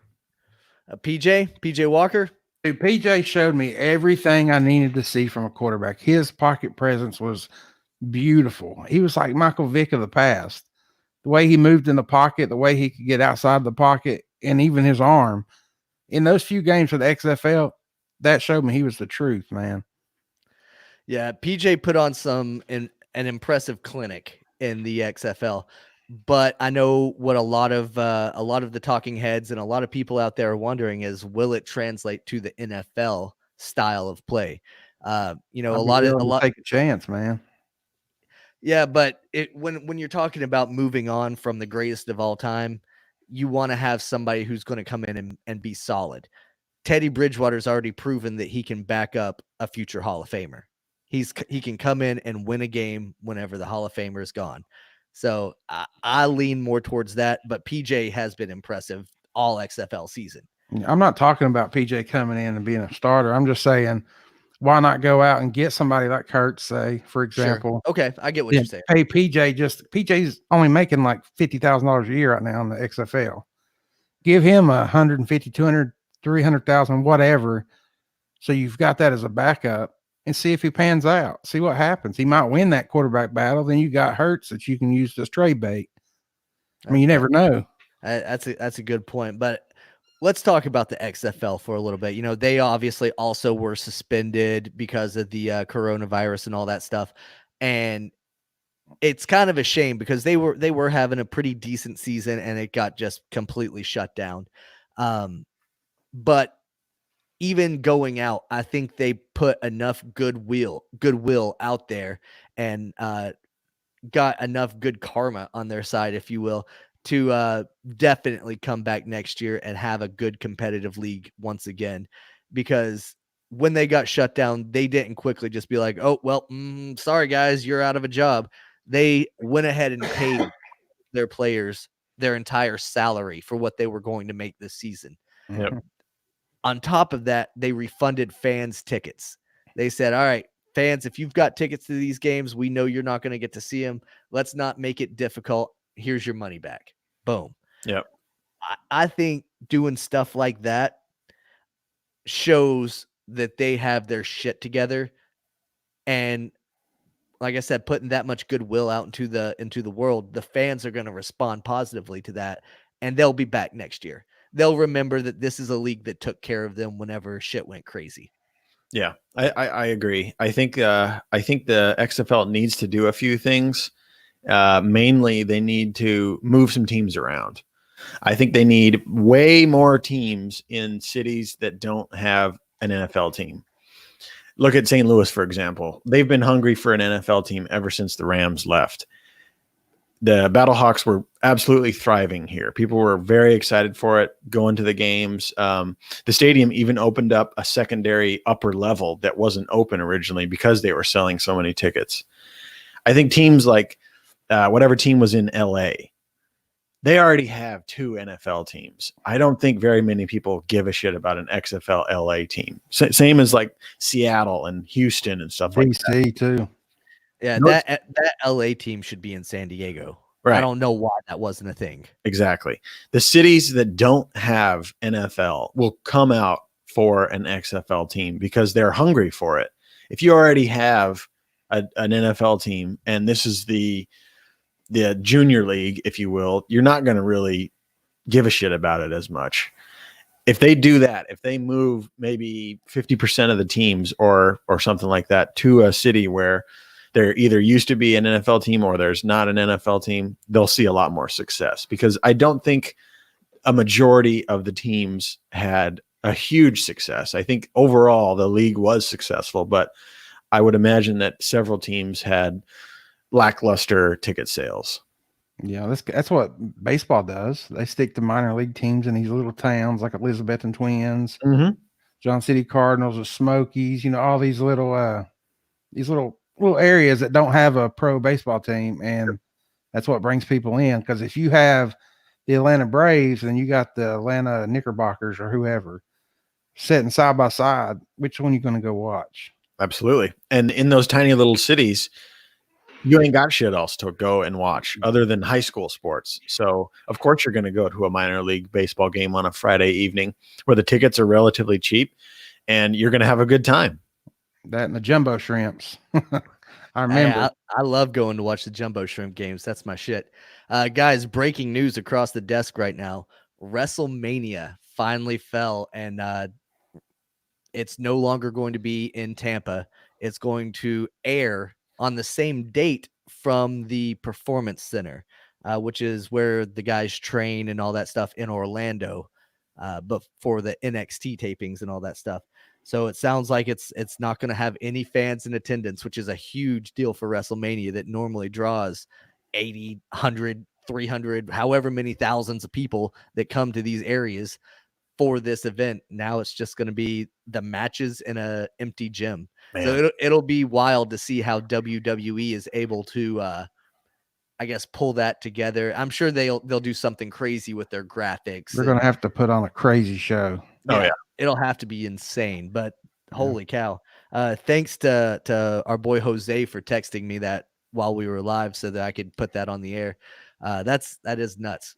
PJ Walker? Dude, PJ showed me everything I needed to see from a quarterback. His pocket presence was beautiful. He was like Michael Vick of the past. The way he moved in the pocket, the way he could get outside the pocket, and even his arm. In those few games with the XFL, that showed me he was the truth, man. Yeah, PJ put on an impressive clinic in the XFL, but I know what a lot of the talking heads and a lot of people out there are wondering is, will it translate to the NFL style of play? A lot take a chance, man. Yeah, but when you're talking about moving on from the greatest of all time, you want to have somebody who's going to come in and be solid. Teddy Bridgewater's already proven that he can back up a future Hall of Famer. He can come in and win a game whenever the Hall of Famer is gone. So I lean more towards that, but PJ has been impressive all XFL season. I'm not talking about PJ coming in and being a starter. I'm just saying, why not go out and get somebody like Kurt, say, for example? Sure. Okay, I get what you're saying. Pay PJ's only making like $50,000 a year right now in the XFL. Give him 150, 200, 300,000, whatever. So you've got that as a backup, and see if he pans out. See what happens. He might win that quarterback battle. Then you got Hurts that you can use as trade bait. I mean, you never know. That's a good point. But let's talk about the XFL for a little bit. You know, they obviously also were suspended because of the coronavirus and all that stuff. And it's kind of a shame because they were having a pretty decent season and it got just completely shut down. But even going out, I think they put enough goodwill out there and got enough good karma on their side, if you will, to definitely come back next year and have a good competitive league once again. Because when they got shut down, they didn't quickly just be like, oh, well, sorry, guys, you're out of a job. They went ahead and paid their players their entire salary for what they were going to make this season. Yep. On top of that, they refunded fans tickets. They said, all right, fans, if you've got tickets to these games, we know you're not going to get to see them. Let's not make it difficult. Here's your money back. Boom. Yep. I think doing stuff like that shows that they have their shit together. And like I said, putting that much goodwill out into the world, the fans are going to respond positively to that, and they'll be back next year. They'll remember that this is a league that took care of them whenever shit went crazy. Yeah, I agree. I think the XFL needs to do a few things. Mainly, they need to move some teams around. I think they need way more teams in cities that don't have an NFL team. Look at St. Louis, for example. They've been hungry for an NFL team ever since the Rams left. The Battlehawks were absolutely thriving here. People were very excited for it, going to the games. The stadium even opened up a secondary upper level that wasn't open originally because they were selling so many tickets. I think teams like whatever team was in LA, they already have 2 NFL teams. I don't think very many people give a shit about an XFL LA team. Same as like Seattle and Houston and stuff like that. DC too. Yeah, that LA team should be in San Diego. Right. I don't know why that wasn't a thing. Exactly. The cities that don't have NFL will come out for an XFL team because they're hungry for it. If you already have an NFL team and this is the junior league, if you will, you're not going to really give a shit about it as much. If they do that, if they move maybe 50% of the teams or something like that to a city where there either used to be an NFL team or there's not an NFL team, they'll see a lot more success, because I don't think a majority of the teams had a huge success. I think overall the league was successful, but I would imagine that several teams had lackluster ticket sales. Yeah, that's what baseball does. They stick to minor league teams in these little towns like Elizabethton Twins, John City Cardinals, or Smokies. All these little areas that don't have a pro baseball team, and that's what brings people in. Because if you have the Atlanta Braves and you got the Atlanta Knickerbockers or whoever sitting side by side, which one are you going to go watch? Absolutely. And in those tiny little cities, you ain't got shit else to go and watch other than high school sports. So of course you're going to go to a minor league baseball game on a Friday evening where the tickets are relatively cheap and you're going to have a good time. That and the jumbo shrimps. I remember. I love going to watch the jumbo shrimp games. That's my shit. Guys, breaking news across the desk right now. WrestleMania finally fell, and it's no longer going to be in Tampa. It's going to air on the same date from the Performance Center, which is where the guys train and all that stuff in Orlando, but for the NXT tapings and all that stuff. So it sounds like it's not going to have any fans in attendance, which is a huge deal for WrestleMania that normally draws 80, 100, 300, however many thousands of people that come to these areas for this event. Now it's just going to be the matches in a empty gym. Man. So it'll be wild to see how WWE is able to, I guess, pull that together. I'm sure they'll do something crazy with their graphics. They're going to have to put on a crazy show. Oh yeah. It'll have to be insane, but holy cow. Thanks to our boy Jose for texting me that while we were live so that I could put that on the air. That is nuts.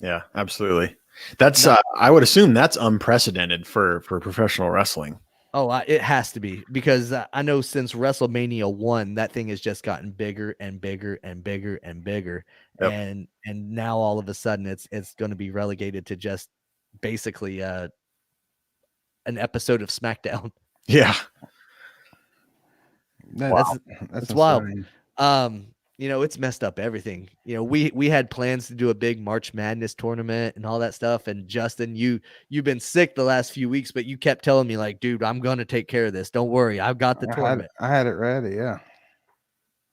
Yeah, absolutely. That's I would assume that's unprecedented for professional wrestling. Oh, it has to be, because I know since WrestleMania 1, that thing has just gotten bigger and bigger and bigger and bigger. Yep. And now all of a sudden it's going to be relegated to just basically an episode of SmackDown. Yeah. That's wild. It's messed up everything. We had plans to do a big March Madness tournament and all that stuff. And Justin, you've been sick the last few weeks, but you kept telling me like, dude, I'm going to take care of this. Don't worry. I've got the tournament. I had it ready. Yeah.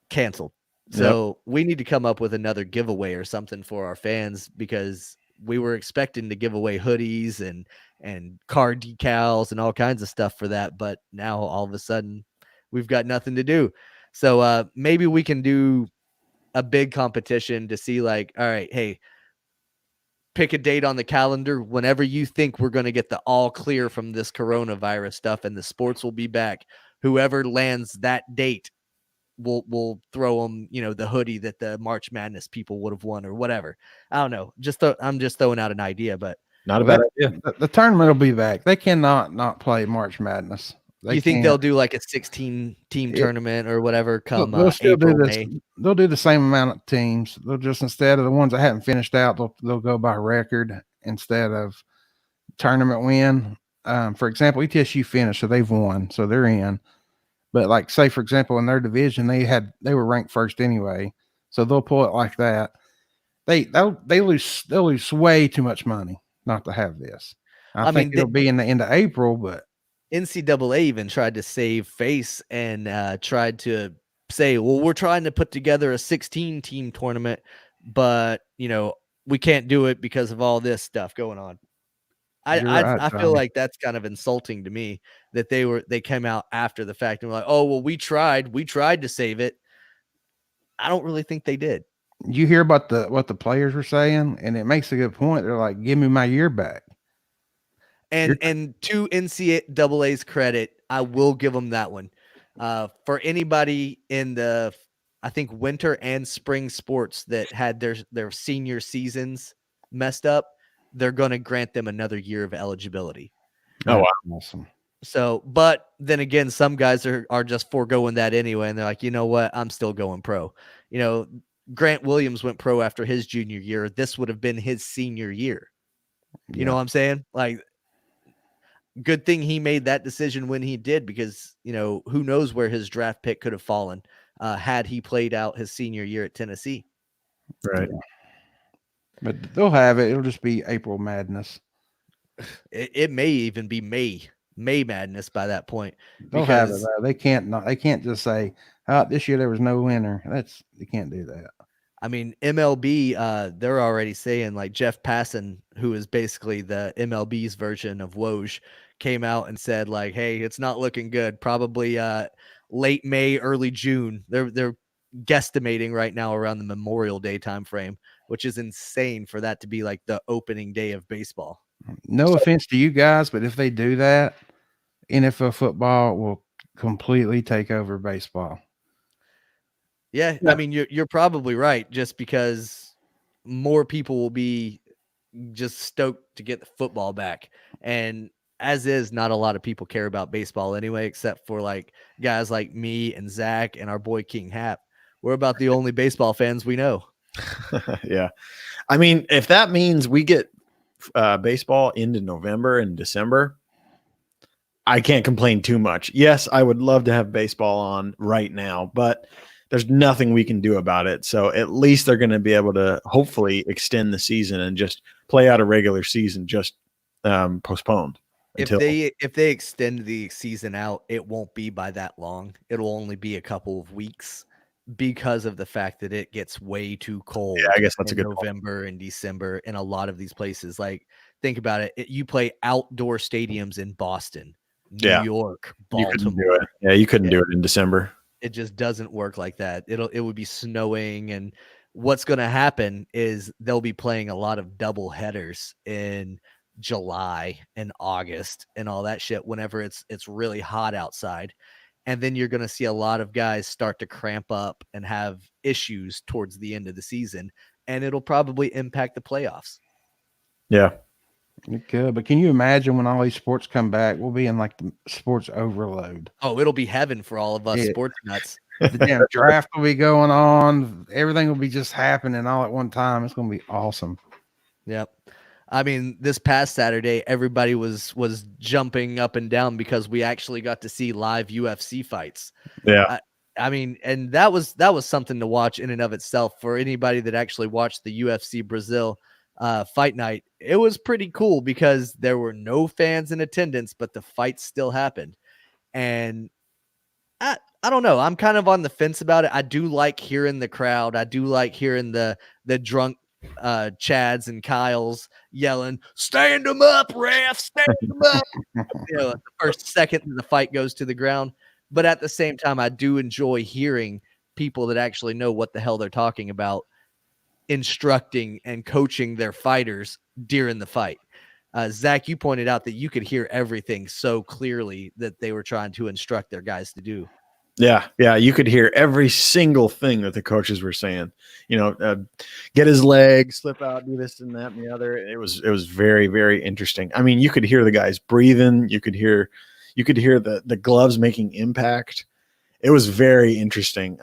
Canceled. So we need to come up with another giveaway or something for our fans, because we were expecting to give away hoodies and car decals and all kinds of stuff for that. But now all of a sudden we've got nothing to do. So maybe we can do a big competition to see, like, all right, hey, pick a date on the calendar whenever you think we're going to get the all clear from this coronavirus stuff and the sports will be back. whoever lands that date, we'll throw them, the hoodie that the March Madness people would have won or whatever. I don't know. I'm just throwing out an idea, but Not a bad idea. The tournament will be back. They cannot not play March Madness. You think they'll do like a 16-team tournament or whatever come they'll still April, do this. May? They'll do the same amount of teams. They'll just, instead of the ones that haven't finished out, they'll go by record instead of tournament win. For example, ETSU finished, so they've won, so they're in. But like, say for example, in their division, they were ranked first anyway, so they'll pull it like that. They'll lose way too much money not to have this. I think it'll be in the end of April, but NCAA even tried to save face and tried to say, well, we're trying to put together a 16-team tournament, but we can't do it because of all this stuff going on. I feel like that's kind of insulting to me that they came out after the fact and were like, oh, well, we tried to save it. I don't really think they did. You hear about what the players were saying, and it makes a good point. They're like, give me my year back. And to NCAA's credit, I will give them that one. For anybody in the, I think, winter and spring sports that had their senior seasons messed up, they're going to grant them another year of eligibility. Oh, wow. Awesome. So, but then again, some guys are just foregoing that anyway, and they're like, you know what, I'm still going pro. Grant Williams went pro after his junior year. This would have been his senior year. You know what I'm saying? Like, good thing he made that decision when he did, because, who knows where his draft pick could have fallen had he played out his senior year at Tennessee. Right. Yeah. But they'll have it. It'll just be April Madness. It may even be May Madness by that point. They'll have it. They can't just say, this year there was no winner. They can't do that. I mean, MLB, they're already saying, like, Jeff Passan, who is basically the MLB's version of Woj, came out and said, like, hey, it's not looking good. Probably late May, early June. They're guesstimating right now around the Memorial Day time frame, which is insane for that to be like the opening day of baseball. No offense to you guys, but if they do that, NFL football will completely take over baseball. Yeah. I mean, you're probably right, just because more people will be just stoked to get the football back. And as is, not a lot of people care about baseball anyway, except for like guys like me and Zach and our boy King Hap. We're about the only baseball fans we know. Yeah. I mean, if that means we get baseball into November and December, I can't complain too much. Yes, I would love to have baseball on right now, but there's nothing we can do about it. So at least they're going to be able to hopefully extend the season and just play out a regular season, just postponed. If they extend the season out, it won't be by that long. It'll only be a couple of weeks, because of the fact that it gets way too cold. Yeah, I guess that's a good November and December in a lot of these places. Like, think about it. You play outdoor stadiums in Boston, New York, Baltimore. You couldn't do it in December. It just doesn't work like that. It would be snowing, and what's going to happen is they'll be playing a lot of double headers in July and August and all that shit whenever it's really hot outside. And then you're going to see a lot of guys start to cramp up and have issues towards the end of the season, and it'll probably impact the playoffs. Yeah. It could, but can you imagine when all these sports come back, we'll be in like the sports overload. Oh, it'll be heaven for all of us sports nuts. The damn draft will be going on. Everything will be just happening all at one time. It's going to be awesome. Yep. I mean, this past Saturday, everybody was jumping up and down because we actually got to see live UFC fights. Yeah. I mean, and that was something to watch in and of itself. For anybody that actually watched the UFC Brazil fight night, it was pretty cool because there were no fans in attendance, but the fight still happened. And I don't know. I'm kind of on the fence about it. I do like hearing the crowd. I do like hearing the drunk Chads and Kyles yelling, "Stand them up, ref! Stand them up!" The first second the fight goes to the ground. But at the same time, I do enjoy hearing people that actually know what the hell they're talking about instructing and coaching their fighters during the fight. Zach, you pointed out that you could hear everything so clearly that they were trying to instruct their guys to do. Yeah. You could hear every single thing that the coaches were saying. Get his leg, slip out, do this and that and the other. It was very, very interesting. I mean, you could hear the guys breathing. You could hear the gloves making impact. It was very interesting.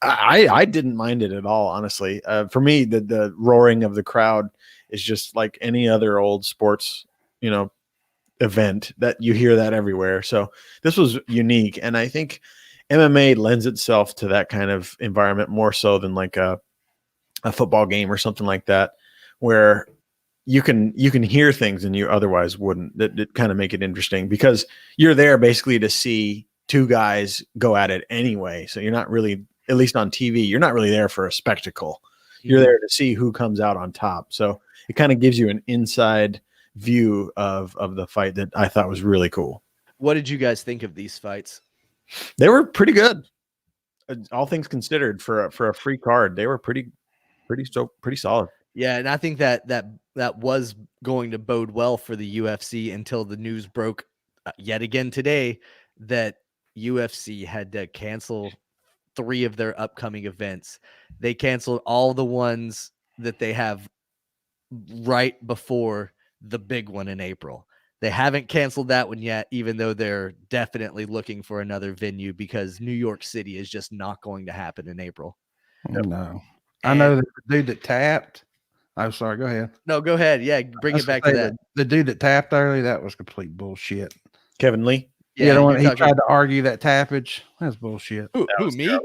I didn't mind it at all, honestly. For me, the roaring of the crowd is just like any other old sports, event that you hear that everywhere. So this was unique, and I think MMA lends itself to that kind of environment more so than like a football game or something like that, where you can hear things and you otherwise wouldn't. That kind of make it interesting because you're there basically to see two guys go at it anyway. So you're not really, at least on TV, you're not really there for a spectacle. You're there to see who comes out on top. So it kind of gives you an inside view of the fight that I thought was really cool. What did you guys think of these fights? They were pretty good, all things considered. For a free card, they were pretty solid. Yeah, and I think that was going to bode well for the UFC until the news broke yet again today that UFC had to cancel 3 of their upcoming events. They canceled all the ones that they have right before the big one in April. They haven't canceled that one yet, even though they're definitely looking for another venue because New York City is just not going to happen in April. No. I know the dude that tapped. I'm sorry, go ahead. No, go ahead. Yeah, bring it back to that. The dude that tapped early, that was complete bullshit. Kevin Lee? Yeah, the one he tried to argue that tappage. That's bullshit. Who me?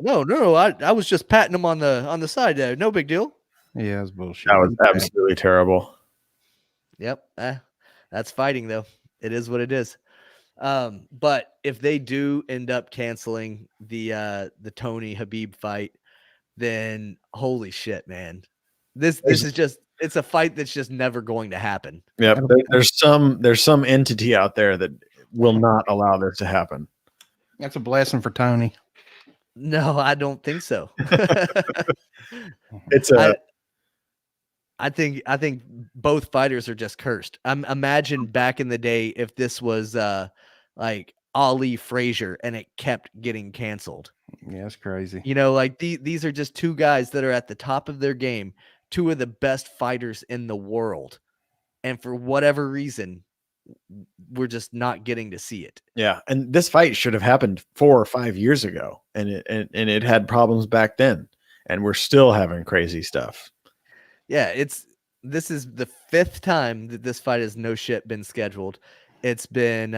No. I was just patting him on the side there. No big deal. Yeah, it's bullshit. That was absolutely terrible. Yep. That's fighting though. It is what it is. But if they do end up canceling the Tony Habib fight, then holy shit, man. This is just, it's a fight that's just never going to happen. Yeah, there's some entity out there that will not allow this to happen. That's a blessing for Tony. No, I don't think so. I think both fighters are just cursed. Imagine back in the day if this was like Ali Frazier and it kept getting canceled. Yeah, it's crazy. Like these are just 2 guys that are at the top of their game, 2 of the best fighters in the world. And for whatever reason, we're just not getting to see it. Yeah. And this fight should have happened 4 or 5 years ago. And it had problems back then. And we're still having crazy stuff. Yeah, this is the 5th time that this fight has no shit been scheduled. It's been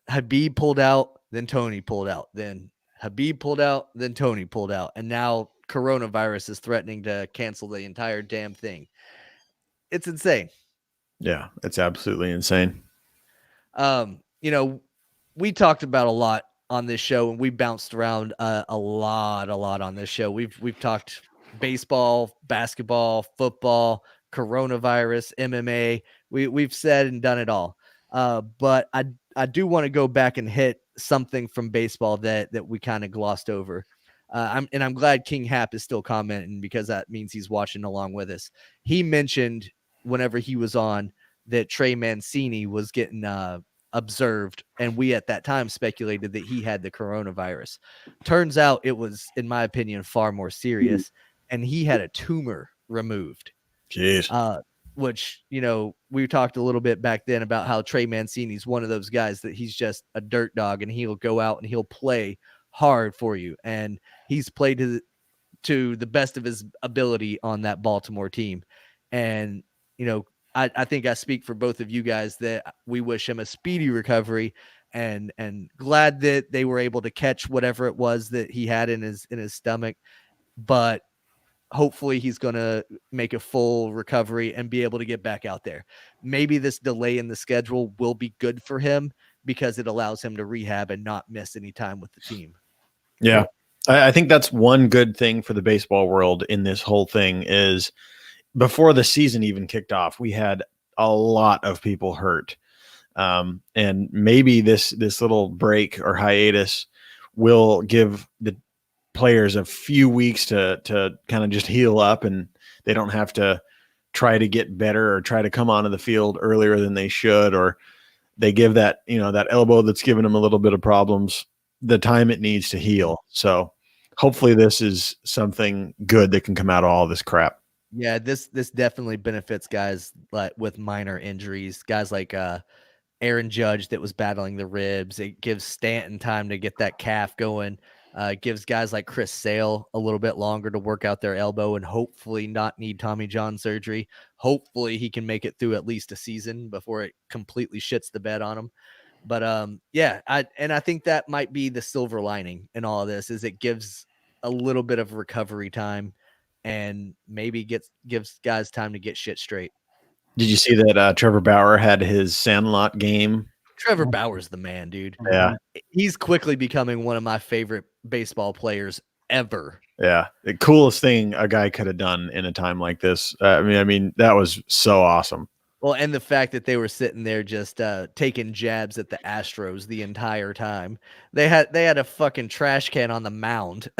Habib pulled out, then Tony pulled out, then Habib pulled out, then Tony pulled out, and now coronavirus is threatening to cancel the entire damn thing. It's insane. Yeah, it's absolutely insane. We talked about a lot on this show, and we bounced around a lot on this show. We've talked baseball, basketball, football, coronavirus, MMA. We've said and done it all. But I do want to go back and hit something from baseball that we kind of glossed over. I'm glad King Hap is still commenting because that means he's watching along with us. He mentioned whenever he was on that Trey Mancini was getting observed, and we at that time speculated that he had the coronavirus. Turns out it was, in my opinion, far more serious, and he had a tumor removed. Jeez. Which, we talked a little bit back then about how Trey Mancini's one of those guys that he's just a dirt dog, and he'll go out and he'll play hard for you. And he's played to the best of his ability on that Baltimore team. And, I think I speak for both of you guys that we wish him a speedy recovery, and glad that they were able to catch whatever it was that he had in his stomach. But hopefully he's going to make a full recovery and be able to get back out there. Maybe this delay in the schedule will be good for him because it allows him to rehab and not miss any time with the team. Yeah. I think that's one good thing for the baseball world in this whole thing is before the season even kicked off, we had a lot of people hurt. And maybe this little break or hiatus will give the players a few weeks to kind of just heal up, and they don't have to try to get better or try to come onto the field earlier than they should, or they give that, that elbow that's given them a little bit of problems the time it needs to heal. So hopefully this is something good that can come out of all this crap. Yeah, this definitely benefits guys like with minor injuries, guys like Aaron Judge that was battling the ribs. It gives Stanton time to get that calf going. It gives guys like Chris Sale a little bit longer to work out their elbow and hopefully not need Tommy John surgery. Hopefully he can make it through at least a season before it completely shits the bed on him. But yeah, I think that might be the silver lining in all of this is it gives a little bit of recovery time and maybe gives guys time to get shit straight. Did you see that Trevor Bauer had his Sandlot game? Trevor Bauer's the man, dude. Yeah. He's quickly becoming one of my favorite baseball players ever. Yeah. The coolest thing a guy could have done in a time like this. I mean, that was so awesome. Well, and the fact that they were sitting there just taking jabs at the Astros the entire time. They had a fucking trash can on the mound.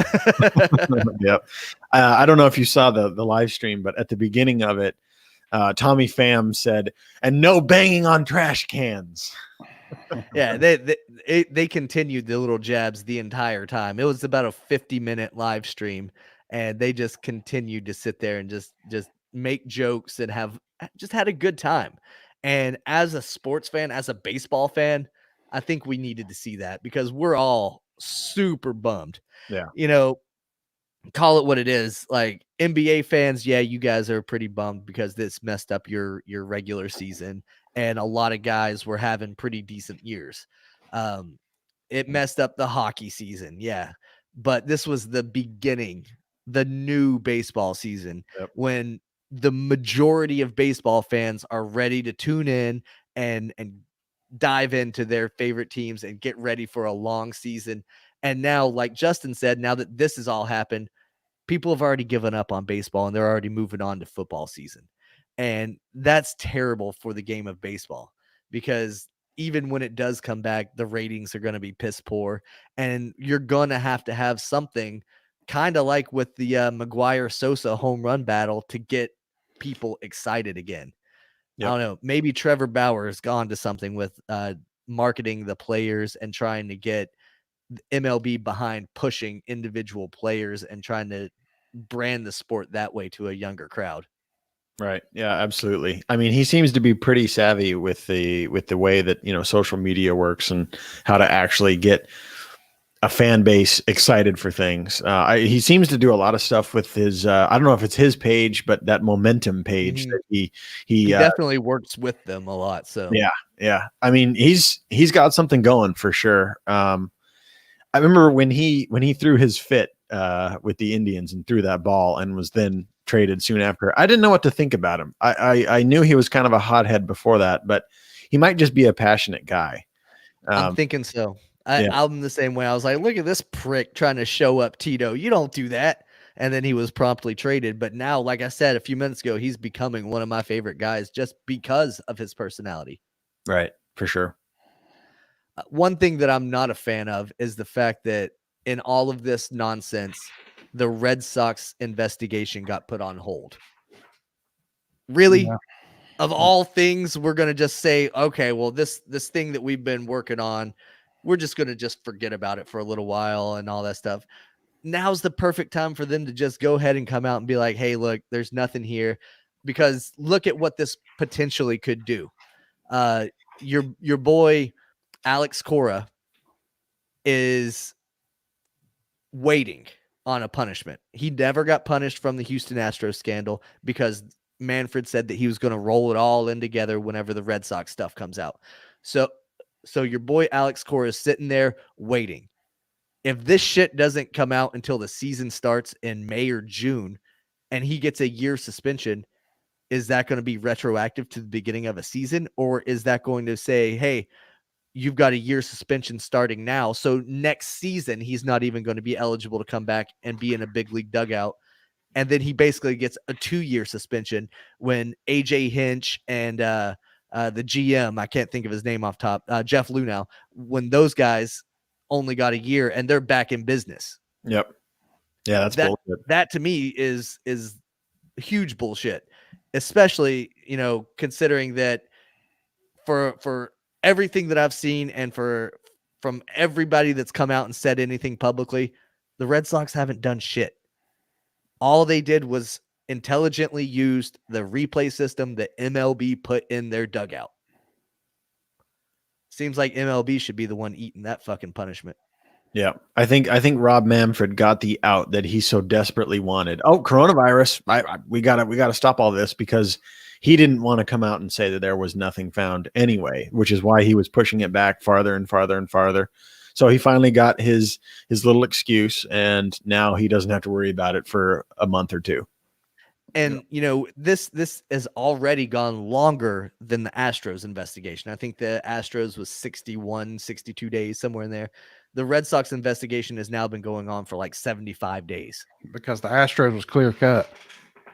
Yep. I don't know if you saw the live stream, but at the beginning of it, Tommy Pham said, "And no banging on trash cans." Yeah, they continued the little jabs the entire time. It was about a 50-minute live stream, and they just continued to sit there and just make jokes and have just had a good time. And as a sports fan, as a baseball fan, I think we needed to see that because we're all super bummed. Yeah. Call it what it is. Like NBA fans, yeah, you guys are pretty bummed because this messed up your regular season, and a lot of guys were having pretty decent years. It messed up the hockey season, yeah, but this was the beginning, the new baseball season, when the majority of baseball fans are ready to tune in and dive into their favorite teams and get ready for a long season. And now, like Justin said, now that this has all happened, people have already given up on baseball and they're already moving on to football season. And that's terrible for the game of baseball because even when it does come back, the ratings are going to be piss poor. And you're going to have something kind of like with the Maguire-Sosa home run battle to get people excited again. Yep. I don't know. Maybe Trevor Bauer has gone to something with marketing the players and trying to get MLB behind pushing individual players and trying to brand the sport that way to a younger crowd. Right. Yeah, absolutely. I mean, he seems to be pretty savvy with the way that, social media works and how to actually get a fan base excited for things. He seems to do a lot of stuff with his, I don't know if it's his page, but that momentum page that he definitely works with them a lot. So yeah. I mean, he's got something going for sure. I remember when he threw his fit with the Indians and threw that ball and was then traded soon after. I didn't know what to think about him. I knew he was kind of a hothead before that, but he might just be a passionate guy. I'm thinking so. I'm the same way. I was like, look at this prick trying to show up Tito. You don't do that. And then he was promptly traded. But now, like I said a few minutes ago, he's becoming one of my favorite guys just because of his personality. Right. For sure. One thing that I'm not a fan of is the fact that in all of this nonsense, the Red Sox investigation got put on hold. Really? Yeah. Of all things, we're going to just say, okay, well, this thing that we've been working on, we're just going to just forget about it for a little while and all that stuff. Now's the perfect time for them to just go ahead and come out and be like, hey, look, there's nothing here, because look at what this potentially could do. Your boy, Alex Cora, is waiting on a punishment. He never got punished from the Houston Astros scandal because Manfred said that he was going to roll it all in together whenever the Red Sox stuff comes out. So your boy Alex Cora is sitting there waiting. If this shit doesn't come out until the season starts in May or June and he gets a year suspension, is that going to be retroactive to the beginning of a season? Or is that going to say, hey, you've got a year suspension starting now, so next season he's not even going to be eligible to come back and be in a big league dugout? And then he basically gets a 2-year suspension when AJ Hinch and the GM, I can't think of his name off top, Jeff Luhnow, when those guys only got a year and they're back in business. Yep. Yeah, that's bullshit. That to me is huge bullshit. especially, considering that for everything that I've seen and from everybody that's come out and said anything publicly, the Red Sox haven't done shit. All they did was intelligently used the replay system that MLB put in their dugout. Seems like MLB should be the one eating that fucking punishment. Yeah, I think Rob Manfred got the out that he so desperately wanted. Oh, coronavirus! We gotta stop all this, because he didn't want to come out and say that there was nothing found anyway, which is why he was pushing it back farther and farther and farther. So he finally got his little excuse, and now he doesn't have to worry about it for a month or two. And this has already gone longer than the Astros investigation. I think the Astros was 61, 62 days, somewhere in there. The Red Sox investigation has now been going on for like 75 days. Because the Astros was clear cut.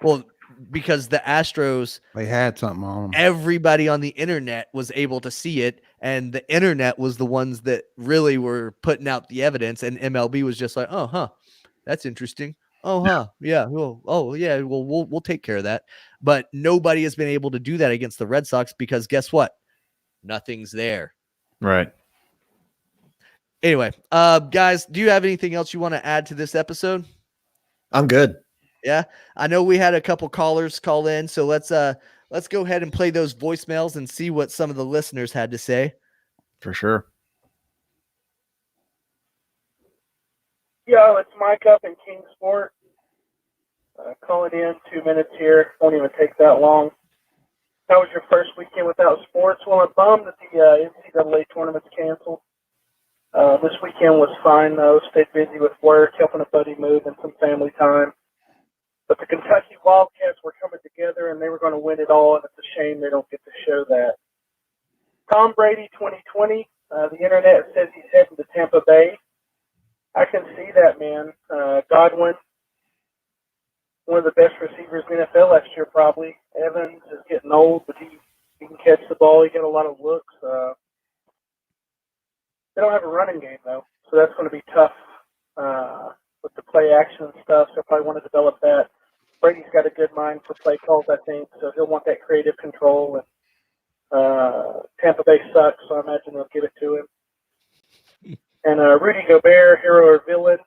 Well, because the Astros, they had something on them. Everybody on the internet was able to see it, and the internet was the ones that really were putting out the evidence, and MLB was just like, oh, huh, that's interesting. Oh, huh. Yeah. Well, we'll take care of that. But nobody has been able to do that against the Red Sox, because guess what? Nothing's there. Right. Anyway, guys, do you have anything else you want to add to this episode? I'm good. Yeah. I know we had a couple callers call in, so let's go ahead and play those voicemails and see what some of the listeners had to say. For sure. Yo, it's Mike up in Kingsport. Calling in 2 minutes here. Won't even take that long. How was your first weekend without sports? Well, I'm bummed that the NCAA tournament's canceled. This weekend was fine, though. Stayed busy with work, helping a buddy move, and some family time. But the Kentucky Wildcats were coming together, and they were going to win it all, and it's a shame they don't get to show that. Tom Brady 2020. The internet says he's heading to Tampa Bay. I can see that, man. Godwin, one of the best receivers in the NFL last year, probably. Evans is getting old, but he can catch the ball. He got a lot of looks. They don't have a running game, though, so that's going to be tough with the play action and stuff, so I probably want to develop that. Brady's got a good mind for play calls, I think, so he'll want that creative control. And Tampa Bay sucks, so I imagine they'll give it to him. And Rudy Gobert, hero or villain?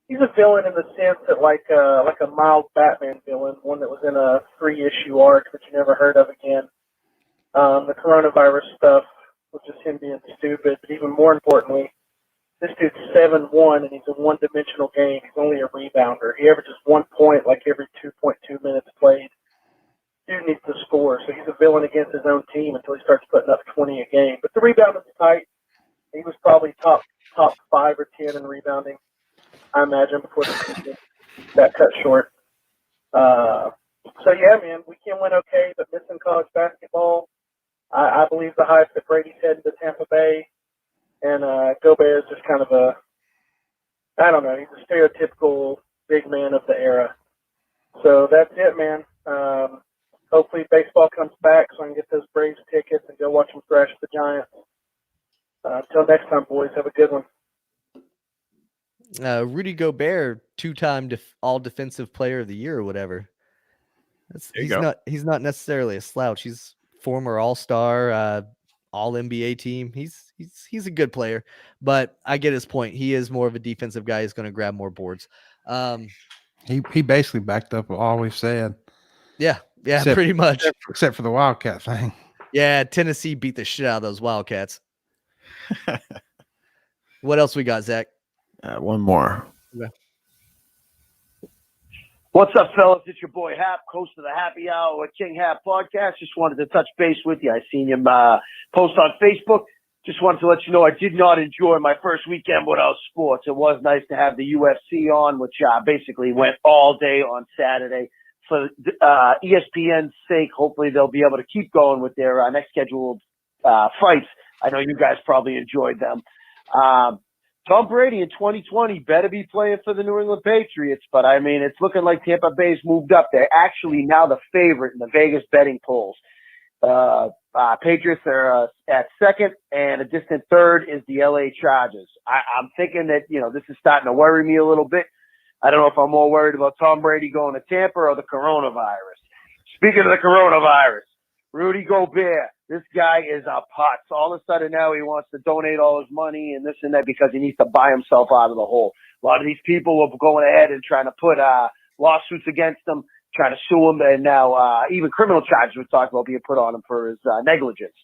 He's a villain in the sense that like a mild Batman villain, one that was in a 3-issue arc, which you never heard of again. The coronavirus stuff was just him being stupid, but even more importantly, this dude's 7'1", and he's a one-dimensional game. He's only a rebounder. He averages 1 point like every 2.2 minutes played. Dude needs to score, so he's a villain against his own team until he starts putting up 20 a game. But the rebounding's tight. He was probably top 5 or 10 in rebounding, I imagine, before the season got cut short. So, yeah, man, weekend went okay, but missing college basketball. I believe the hype that Brady's heading to Tampa Bay, and Gobert is just kind of he's a stereotypical big man of the era. So that's it, man. Hopefully baseball comes back so I can get those Braves tickets and go watch them thrash the Giants. Until next time, boys, have a good one. Rudy Gobert, 2-time all defensive player of the year or whatever. He's not necessarily a slouch. He's former all-star, all NBA team. He's a good player, but I get his point. He is more of a defensive guy. He's going to grab more boards. He basically backed up all we've said. Yeah, pretty much. Except for the Wildcat thing. Yeah, Tennessee beat the shit out of those Wildcats. What else we got, Zach? One more. Okay. What's up, fellas? It's your boy Hap, host of the Happy Hour with King Hap podcast. Just wanted to touch base with you. I seen him post on Facebook. Just wanted to let you know I did not enjoy my first weekend without sports. It was nice to have the UFC on, which basically went all day on Saturday. For ESPN's sake, hopefully they'll be able to keep going with their next scheduled fights. I know you guys probably enjoyed them. Tom Brady in 2020 better be playing for the New England Patriots, but I mean, it's looking like Tampa Bay's moved up. They're actually now the favorite in the Vegas betting polls. Patriots are at second, and a distant third is the LA Chargers. I'm thinking that, this is starting to worry me a little bit. I don't know if I'm more worried about Tom Brady going to Tampa or the coronavirus. Speaking of the coronavirus, Rudy Gobert, this guy is a putz. All of a sudden now he wants to donate all his money and this and that because he needs to buy himself out of the hole. A lot of these people were going ahead and trying to put lawsuits against him, trying to sue him, and now even criminal charges were talked about being put on him for his negligence.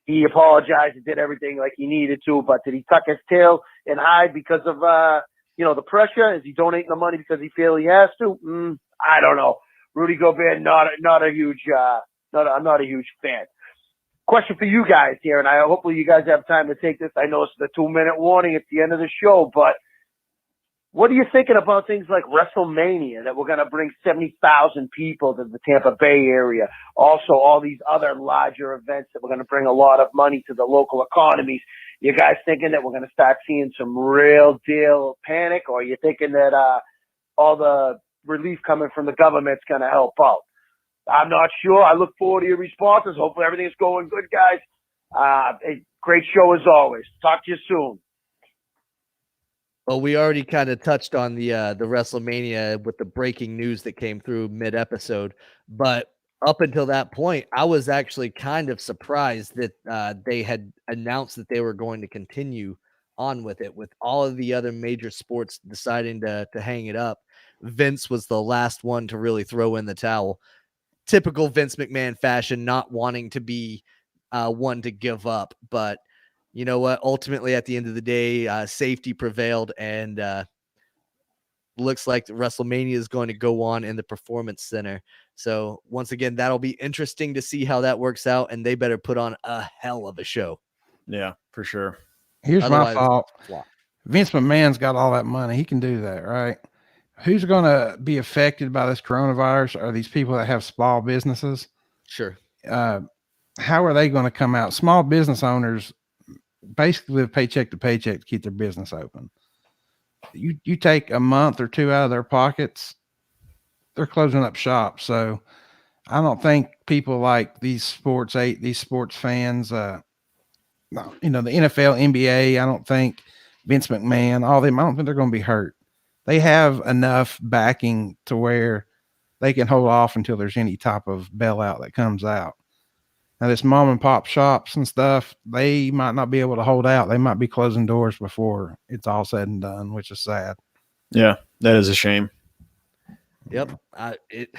He apologized and did everything like he needed to, but did he tuck his tail and hide because of the pressure? Is he donating the money because he feels he has to? I don't know. Rudy Gobert, not a huge fan. Question for you guys here, and hopefully you guys have time to take this. I know it's the 2-minute warning at the end of the show, but what are you thinking about things like WrestleMania, that we're going to bring 70,000 people to the Tampa Bay area? Also, all these other larger events that we're going to bring a lot of money to the local economies. You guys thinking that we're going to start seeing some real deal panic, or are you thinking that all the relief coming from the government's going to help out? I'm not sure. I look forward to your responses. Hopefully everything's going good, guys. A great show as always. Talk to you soon. Well, we already kind of touched on the WrestleMania with the breaking news that came through mid-episode, but up until that point, I was actually kind of surprised that they had announced that they were going to continue on with it, with all of the other major sports deciding to hang it up. Vince was the last one to really throw in the towel. Typical Vince McMahon fashion, not wanting to be one to give up, but you know what? Ultimately, at the end of the day, safety prevailed, and looks like WrestleMania is going to go on in the Performance Center. So once again, that'll be interesting to see how that works out, and they better put on a hell of a show. Yeah, for sure. Here's Otherwise, my thought. Vince McMahon's got all that money. He can do that, right? Who's going to be affected by this coronavirus are these people that have small businesses. Sure. How are they going to come out? Small business owners basically live paycheck to paycheck to keep their business open. You take a month or two out of their pockets, they're closing up shop. So I don't think people like these sports fans, the NFL, NBA, I don't think Vince McMahon, all them, I don't think they're going to be hurt. They have enough backing to where they can hold off until there's any type of bailout that comes out. Now, this mom and pop shops and stuff, they might not be able to hold out. They might be closing doors before it's all said and done, which is sad. Yeah, that is a shame. Yep. It's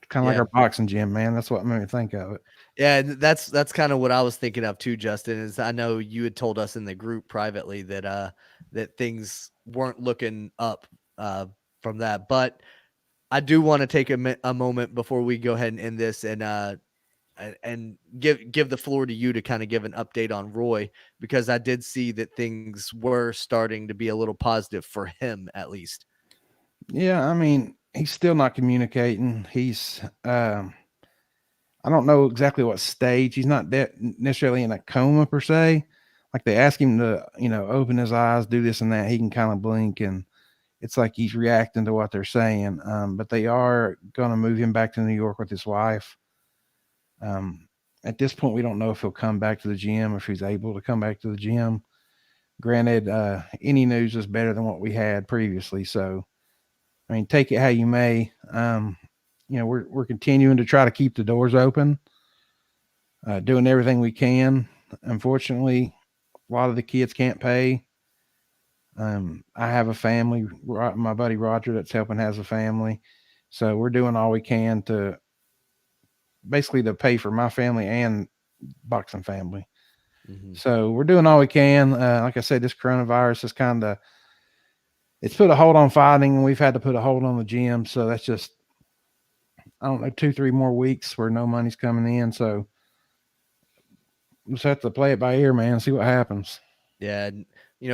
kind of like our boxing gym, man. That's what made me think of it. Yeah, that's kind of what I was thinking of too, Justin. Is I know you had told us in the group privately that that things weren't looking up from that, but I do want to take a moment before we go ahead and end this and give the floor to you to kind of give an update on Roy, because I did see that things were starting to be a little positive for him, at least. Yeah, I mean, he's still not communicating. He's I don't know exactly what stage. He's not necessarily in a coma per se. Like they ask him to, open his eyes, do this and that. He can kind of blink, and it's like he's reacting to what they're saying. But they are going to move him back to New York with his wife. At this point, we don't know if he'll come back to the gym, if he's able to come back to the gym. Granted, any news is better than what we had previously. So, I mean, take it how you may. We're continuing to try to keep the doors open, doing everything we can. Unfortunately, a lot of the kids can't pay. I have a family. My buddy Roger that's helping has a family. So we're doing all we can to basically to pay for my family and boxing family. Mm-hmm. So we're doing all we can. Like I said, this coronavirus is it's put a hold on fighting, and we've had to put a hold on the gym. So that's just, I don't know, 2-3 more weeks where no money's coming in. So we'll just have to play it by ear, man, see what happens. Yeah.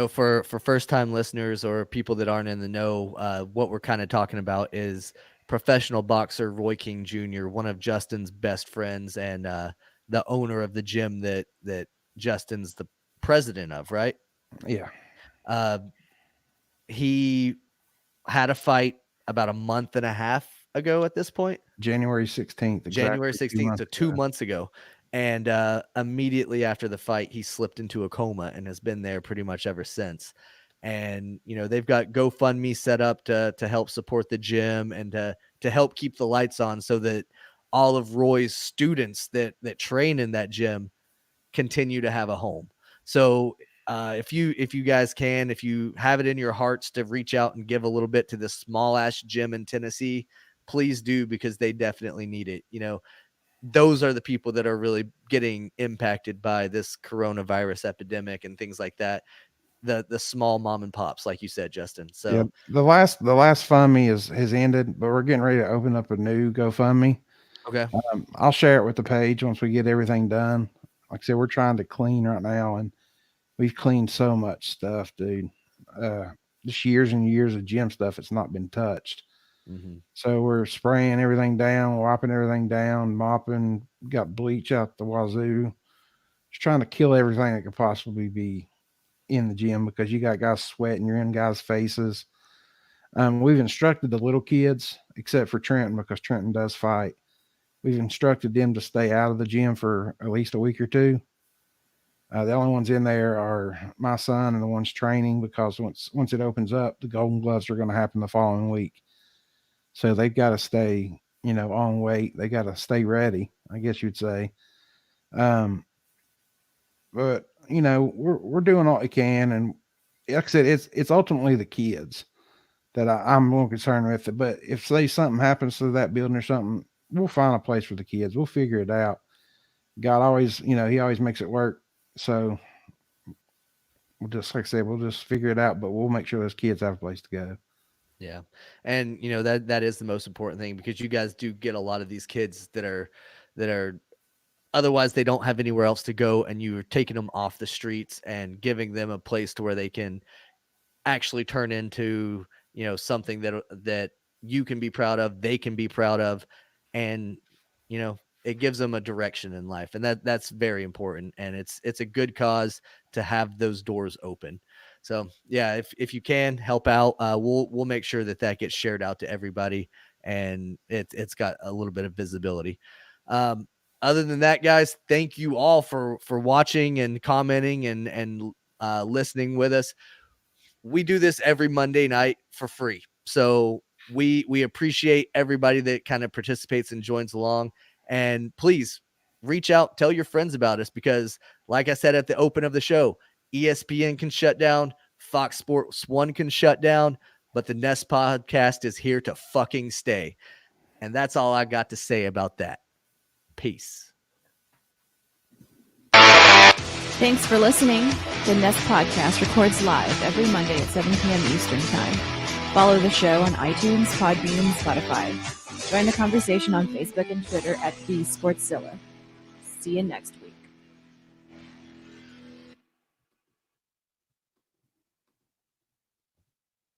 For first time listeners or people that aren't in the know, what we're kind of talking about is professional boxer Roy King Jr., one of Justin's best friends and the owner of the gym that Justin's the president of, right? Yeah. He had a fight about a month and a half ago at this point. January 16th. Exactly January 16th, so 2 months ago. And immediately after the fight, he slipped into a coma and has been there pretty much ever since. And, they've got GoFundMe set up to help support the gym and to to help keep the lights on so that all of Roy's students that train in that gym continue to have a home. So if you guys can, if you have it in your hearts to reach out and give a little bit to this small ass gym in Tennessee, please do, because they definitely need it. You know, those are the people that are really getting impacted by this coronavirus epidemic and things like that. The small mom and pops, like you said, Justin. So yeah, the last FundMe has ended, but we're getting ready to open up a new GoFundMe. okay. I'll share it with the page once we get everything done. Like I said, we're trying to clean right now, and we've cleaned so much stuff, dude. Just years and years of gym stuff. It's not been touched. Mm-hmm. So we're spraying everything down, wiping everything down, mopping, got bleach out the wazoo. Just trying to kill everything that could possibly be in the gym, because you got guys sweating, you're in guys' faces. We've instructed the little kids, except for Trenton, because Trenton does fight. We've instructed them to stay out of the gym for at least a week or two. The only ones in there are my son and the ones training, because once it opens up, the Golden Gloves are going to happen the following week. So they've got to stay, on weight. They got to stay ready, I guess you'd say. But we're doing all we can, and like I said, it's ultimately the kids that I'm more concerned with. But if say something happens to that building or something, we'll find a place for the kids. We'll figure it out. God always, he always makes it work. So we'll just, like I said, we'll just figure it out, but we'll make sure those kids have a place to go. Yeah. And that is the most important thing, because you guys do get a lot of these kids that are otherwise they don't have anywhere else to go, and you're taking them off the streets and giving them a place to where they can actually turn into, something that you can be proud of, they can be proud of, and, it gives them a direction in life. And that's very important. And it's a good cause to have those doors open. So yeah, if you can help out, we'll make sure that gets shared out to everybody, and it's got a little bit of visibility. Other than that, guys, thank you all for watching and commenting and listening with us. We do this every Monday night for free. So we appreciate everybody that kind of participates and joins along. And please reach out, tell your friends about us, because like I said at the open of the show, ESPN can shut down, Fox Sports 1 can shut down, but the Nest podcast is here to fucking stay. And that's all I got to say about that. Peace. Thanks for listening. The Nest Podcast records live every Monday at 7 p.m. Eastern Time. Follow the show on iTunes, Podbean, and Spotify. Join the conversation on Facebook and Twitter at the Sportszilla. See you next week.